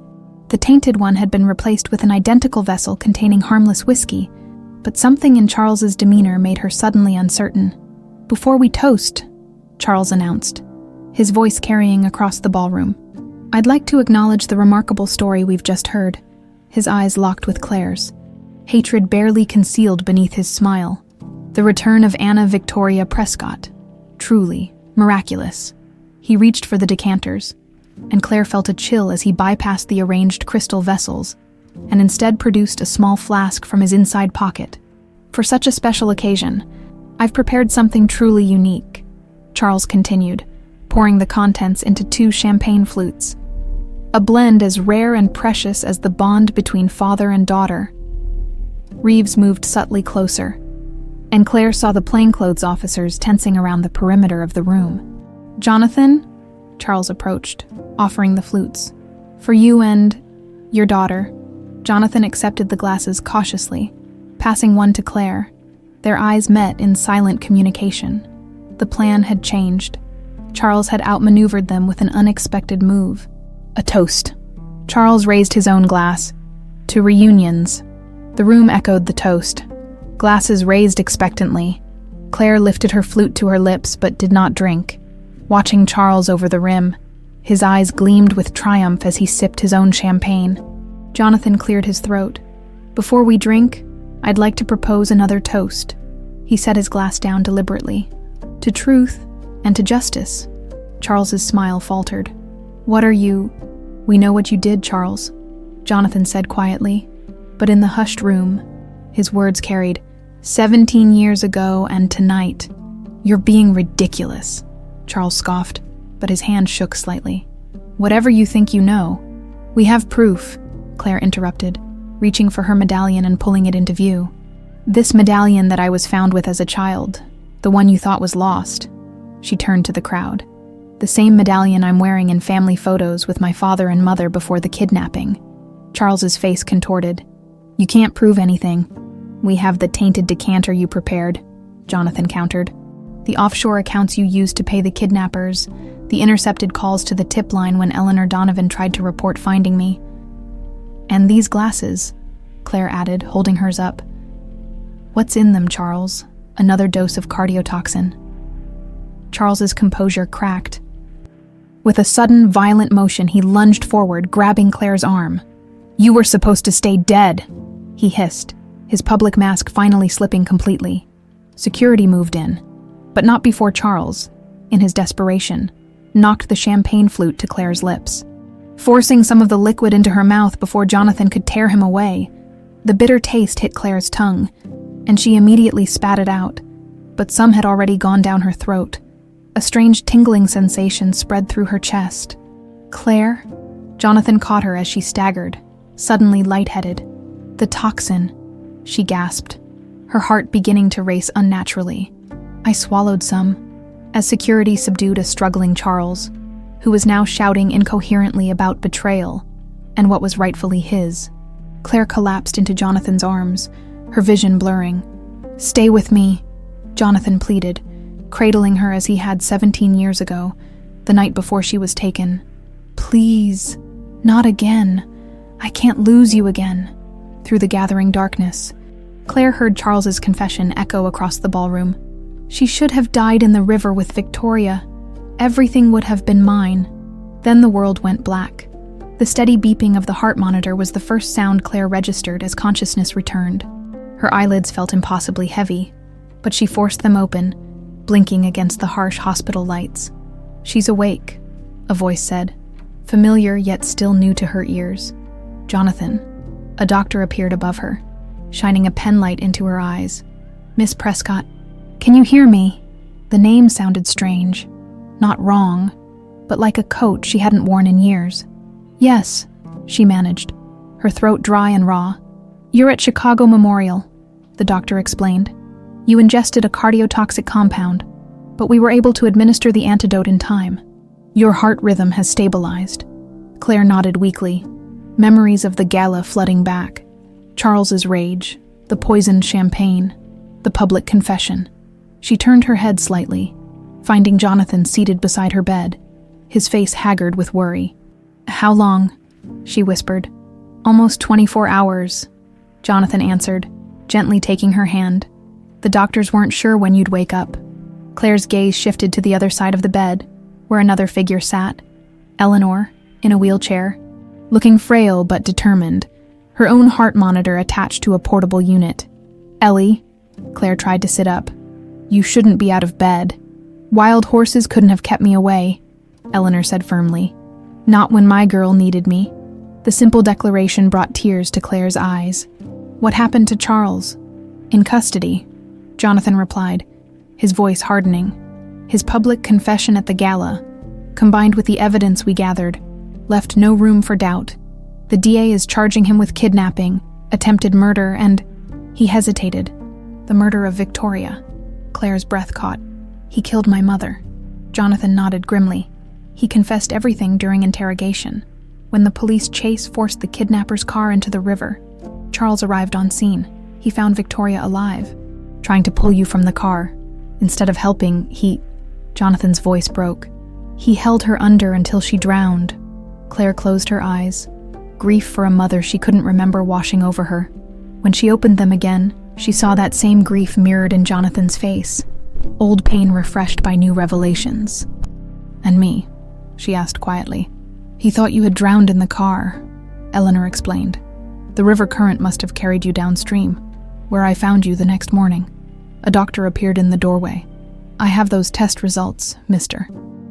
The tainted one had been replaced with an identical vessel containing harmless whiskey, but something in Charles's demeanor made her suddenly uncertain. "Before we toast," Charles announced, his voice carrying across the ballroom, "I'd like to acknowledge the remarkable story we've just heard." His eyes locked with Claire's, hatred barely concealed beneath his smile. The return of Anna Victoria Prescott. Truly miraculous. He reached for the decanters, and Claire felt a chill as he bypassed the arranged crystal vessels and instead produced a small flask from his inside pocket. "For such a special occasion, I've prepared something truly unique," Charles continued, pouring the contents into 2 champagne flutes. "A blend as rare and precious as the bond between father and daughter." Reeves moved subtly closer, and Claire saw the plainclothes officers tensing around the perimeter of the room. "Jonathan," Charles approached, offering the flutes. "For you and your daughter." Jonathan accepted the glasses cautiously, passing one to Claire. Their eyes met in silent communication. The plan had changed. Charles had outmaneuvered them with an unexpected move. A toast. Charles raised his own glass. "To reunions." The room echoed the toast. Glasses raised expectantly. Claire lifted her flute to her lips but did not drink, watching Charles over the rim. His eyes gleamed with triumph as he sipped his own champagne. Jonathan cleared his throat. "Before we drink, I'd like to propose another toast." He set his glass down deliberately. "To truth and to justice." Charles's smile faltered. "What are you—" "We know what you did, Charles," Jonathan said quietly. But in the hushed room, his words carried, 17 years ago and tonight. "You're being ridiculous," Charles scoffed, but his hand shook slightly. "Whatever you think you know." "We have proof," Claire interrupted, reaching for her medallion and pulling it into view. "This medallion that I was found with as a child, the one you thought was lost." She turned to the crowd. "The same medallion I'm wearing in family photos with my father and mother before the kidnapping." Charles's face contorted. "You can't prove anything." "We have the tainted decanter you prepared," Jonathan countered. "The offshore accounts you used to pay the kidnappers, the intercepted calls to the tip line when Eleanor Donovan tried to report finding me. And these glasses," Claire added, holding hers up. "What's in them, Charles? Another dose of cardiotoxin." Charles's composure cracked. With a sudden, violent motion, he lunged forward, grabbing Claire's arm. "You were supposed to stay dead," he hissed, his public mask finally slipping completely. Security moved in, but not before Charles, in his desperation, knocked the champagne flute to Claire's lips, forcing some of the liquid into her mouth before Jonathan could tear him away. The bitter taste hit Claire's tongue, and she immediately spat it out, but some had already gone down her throat. A strange tingling sensation spread through her chest. "Claire?" Jonathan caught her as she staggered, suddenly lightheaded. "The toxin," she gasped, her heart beginning to race unnaturally. "I swallowed some," as security subdued a struggling Charles, who was now shouting incoherently about betrayal. and what was rightfully his. Claire collapsed into Jonathan's arms, her vision blurring. "Stay with me," Jonathan pleaded, cradling her as he had 17 years ago, the night before she was taken. "Please, not again. I can't lose you again." Through the gathering darkness, Claire heard Charles's confession echo across the ballroom. "She should have died in the river with Victoria. Everything would have been mine." Then the world went black. The steady beeping of the heart monitor was the first sound Claire registered as consciousness returned. Her eyelids felt impossibly heavy, but she forced them open, blinking against the harsh hospital lights. "She's awake," a voice said, familiar yet still new to her ears. "Jonathan." A doctor appeared above her, shining a penlight into her eyes. "Miss Prescott, can you hear me?" The name sounded strange. Not wrong, but like a coat she hadn't worn in years. "Yes," she managed, her throat dry and raw. "You're at Chicago Memorial," the doctor explained. "You ingested a cardiotoxic compound, but we were able to administer the antidote in time. Your heart rhythm has stabilized." Claire nodded weakly, memories of the gala flooding back. Charles's rage, the poisoned champagne, the public confession. She turned her head slightly, finding Jonathan seated beside her bed, his face haggard with worry. "How long?" she whispered. "Almost 24 hours, Jonathan answered, gently taking her hand. "The doctors weren't sure when you'd wake up." Claire's gaze shifted to the other side of the bed, where another figure sat, Eleanor, in a wheelchair, looking frail but determined, her own heart monitor attached to a portable unit. "Ellie," Claire tried to sit up. "You shouldn't be out of bed." "Wild horses couldn't have kept me away," Eleanor said firmly. "Not when my girl needed me." The simple declaration brought tears to Claire's eyes. "What happened to Charles?" "In custody," Jonathan replied, his voice hardening. His public confession at the gala, combined with the evidence we gathered, left no room for doubt. The DA is charging him with kidnapping, attempted murder, and... He hesitated. "The murder of Victoria." Claire's breath caught. "He killed my mother." Jonathan nodded grimly. "He confessed everything during interrogation. When the police chase forced the kidnapper's car into the river, Charles arrived on scene. He found Victoria alive, trying to pull you from the car. Instead of helping, Jonathan's voice broke. "He held her under until she drowned." Claire closed her eyes. Grief for a mother she couldn't remember washing over her. When she opened them again, she saw that same grief mirrored in Jonathan's face, old pain refreshed by new revelations. "And me?" she asked quietly. "He thought you had drowned in the car," Eleanor explained. "The river current must have carried you downstream, where I found you the next morning." A doctor appeared in the doorway. "I have those test results, Mr.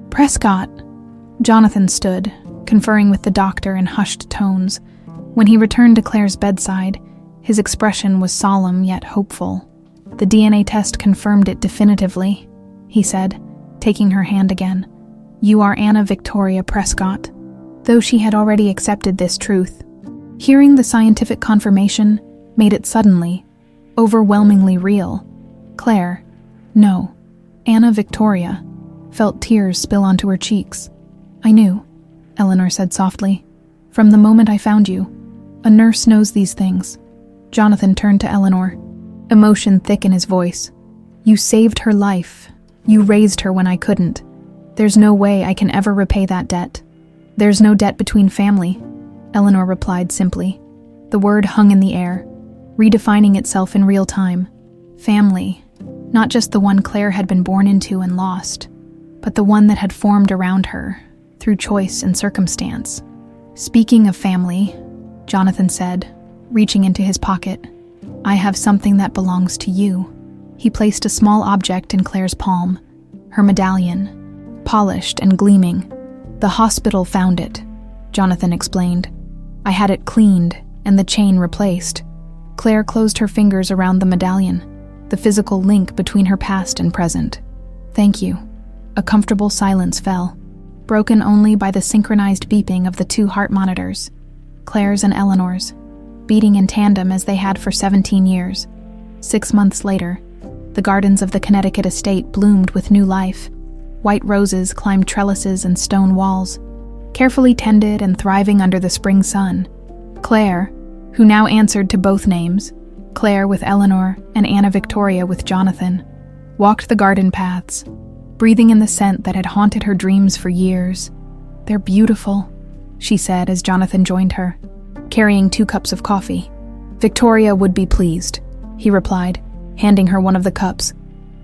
Prescott." Jonathan stood, conferring with the doctor in hushed tones. When he returned to Claire's bedside, his expression was solemn yet hopeful. "The DNA test confirmed it definitively," he said, taking her hand again. "You are Anna Victoria Prescott." Though she had already accepted this truth, hearing the scientific confirmation made it suddenly, overwhelmingly real. Claire, no, Anna Victoria, felt tears spill onto her cheeks. "I knew," Eleanor said softly. "From the moment I found you. A nurse knows these things." Jonathan turned to Eleanor, emotion thick in his voice. "You saved her life. You raised her when I couldn't. There's no way I can ever repay that debt." "There's no debt between family," Eleanor replied simply. The word hung in the air, redefining itself in real time. Family, not just the one Claire had been born into and lost, but the one that had formed around her, through choice and circumstance. "Speaking of family," Jonathan said, reaching into his pocket, "I have something that belongs to you." He placed a small object in Claire's palm, her medallion, polished and gleaming. "The hospital found it," Jonathan explained. "I had it cleaned and the chain replaced." Claire closed her fingers around the medallion, the physical link between her past and present. "Thank you." A comfortable silence fell, broken only by the synchronized beeping of the two heart monitors, Claire's and Eleanor's, beating in tandem as they had for 17 years. 6 months later, the gardens of the Connecticut estate bloomed with new life. White roses climbed trellises and stone walls. carefully tended and thriving under the spring sun. Claire, who now answered to both names, Claire with Eleanor and Anna Victoria with Jonathan, walked the garden paths, breathing in the scent that had haunted her dreams for years. "They're beautiful," she said as Jonathan joined her, carrying 2 cups of coffee. "Victoria would be pleased," he replied, handing her one of the cups.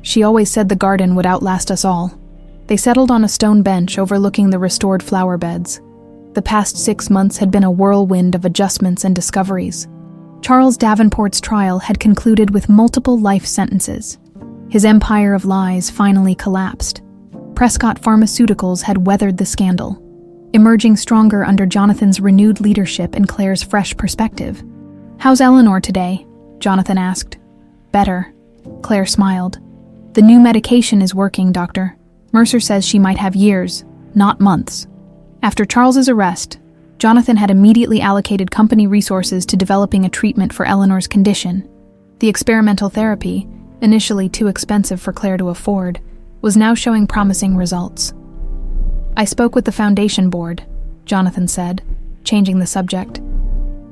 "She always said the garden would outlast us all." They settled on a stone bench overlooking the restored flower beds. The past 6 months had been a whirlwind of adjustments and discoveries. Charles Davenport's trial had concluded with multiple life sentences. His empire of lies finally collapsed. Prescott Pharmaceuticals had weathered the scandal, emerging stronger under Jonathan's renewed leadership and Claire's fresh perspective. "How's Eleanor today?" Jonathan asked. "Better," Claire smiled. "The new medication is working, Doctor. Mercer says she might have years, not months." After Charles's arrest, Jonathan had immediately allocated company resources to developing a treatment for Eleanor's condition. The experimental therapy, initially too expensive for Claire to afford, was now showing promising results. "I spoke with the foundation board," Jonathan said, changing the subject.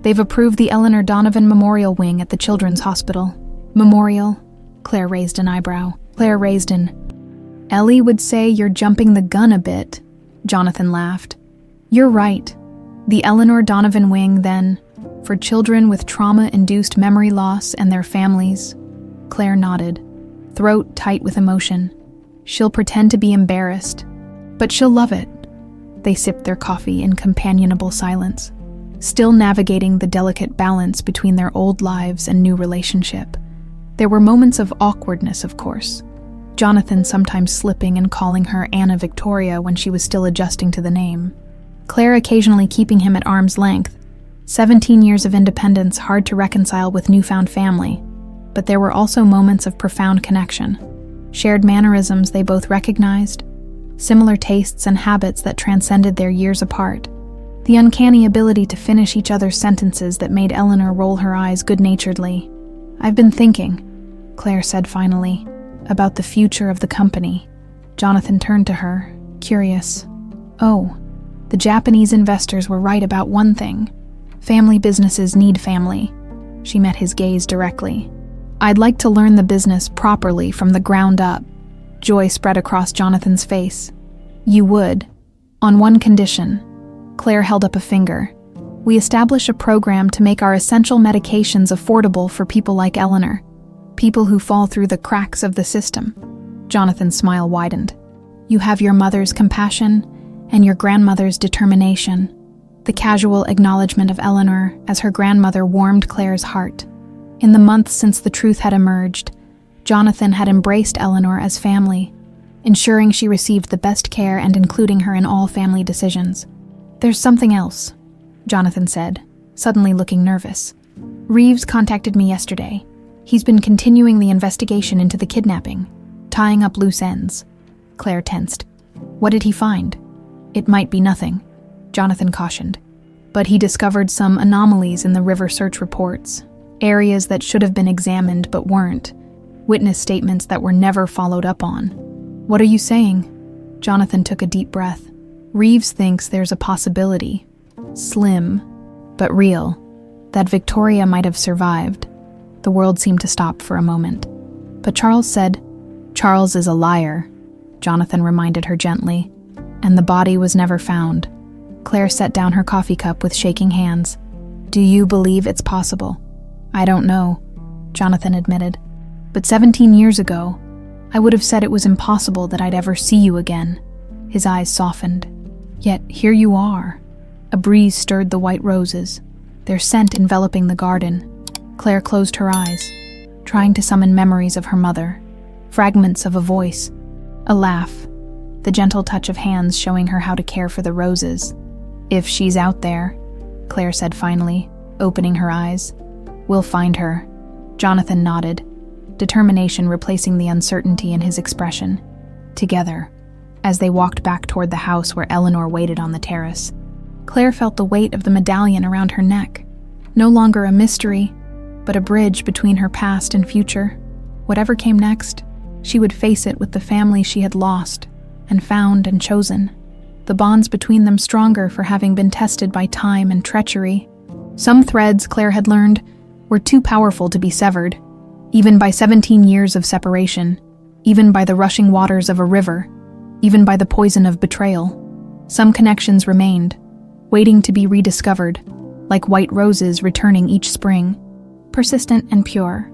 "They've approved the Eleanor Donovan Memorial Wing at the Children's Hospital." "Memorial?" Claire raised an eyebrow. "Ellie would say you're jumping the gun a bit," Jonathan laughed. "You're right. The Eleanor Donovan Wing, then, for children with trauma-induced memory loss and their families." Claire nodded, throat tight with emotion. "She'll pretend to be embarrassed, but she'll love it." They sipped their coffee in companionable silence, still navigating the delicate balance between their old lives and new relationship. There were moments of awkwardness, of course. Jonathan sometimes slipping and calling her Anna Victoria when she was still adjusting to the name. Claire occasionally keeping him at arm's length. 17 years of independence hard to reconcile with newfound family. But there were also moments of profound connection. Shared mannerisms they both recognized, similar tastes and habits that transcended their years apart. The uncanny ability to finish each other's sentences that made Eleanor roll her eyes good-naturedly. "I've been thinking," Claire said finally, "about the future of the company." Jonathan turned to her, curious. "Oh, the Japanese investors were right about one thing. Family businesses need family." She met his gaze directly. "I'd like to learn the business properly from the ground up." Joy spread across Jonathan's face. "You would, on one condition." Claire held up a finger. "We establish a program to make our essential medications affordable for people like Eleanor, people who fall through the cracks of the system." Jonathan's smile widened. "You have your mother's compassion and your grandmother's determination." The casual acknowledgement of Eleanor as her grandmother warmed Claire's heart. In the months since the truth had emerged, Jonathan had embraced Eleanor as family, ensuring she received the best care and including her in all family decisions. "There's something else," Jonathan said, suddenly looking nervous. "Reeves contacted me yesterday. He's been continuing the investigation into the kidnapping, tying up loose ends." Claire tensed. "What did he find?" "It might be nothing," Jonathan cautioned. "But he discovered some anomalies in the river search reports, areas that should have been examined but weren't, witness statements that were never followed up on." "What are you saying?" Jonathan took a deep breath. "Reeves thinks there's a possibility, slim, but real, that Victoria might have survived." The world seemed to stop for a moment. But Charles said, "Charles is a liar," Jonathan reminded her gently, "and the body was never found." Claire set down her coffee cup with shaking hands. "Do you believe it's possible?" "I don't know," Jonathan admitted. "But 17 years ago, I would have said it was impossible that I'd ever see you again." His eyes softened. "Yet here you are." A breeze stirred the white roses, their scent enveloping the garden. Claire closed her eyes, trying to summon memories of her mother, fragments of a voice, a laugh, the gentle touch of hands showing her how to care for the roses. "If she's out there," Claire said finally, opening her eyes, "we'll find her." Jonathan nodded, determination replacing the uncertainty in his expression. Together, as they walked back toward the house where Eleanor waited on the terrace, Claire felt the weight of the medallion around her neck. No longer a mystery, but a bridge between her past and future. Whatever came next, she would face it with the family she had lost and found and chosen. the bonds between them stronger for having been tested by time and treachery. Some threads, Claire had learned, were too powerful to be severed, even by 17 years of separation, even by the rushing waters of a river, even by the poison of betrayal. Some connections remained, waiting to be rediscovered, like white roses returning each spring, persistent and pure,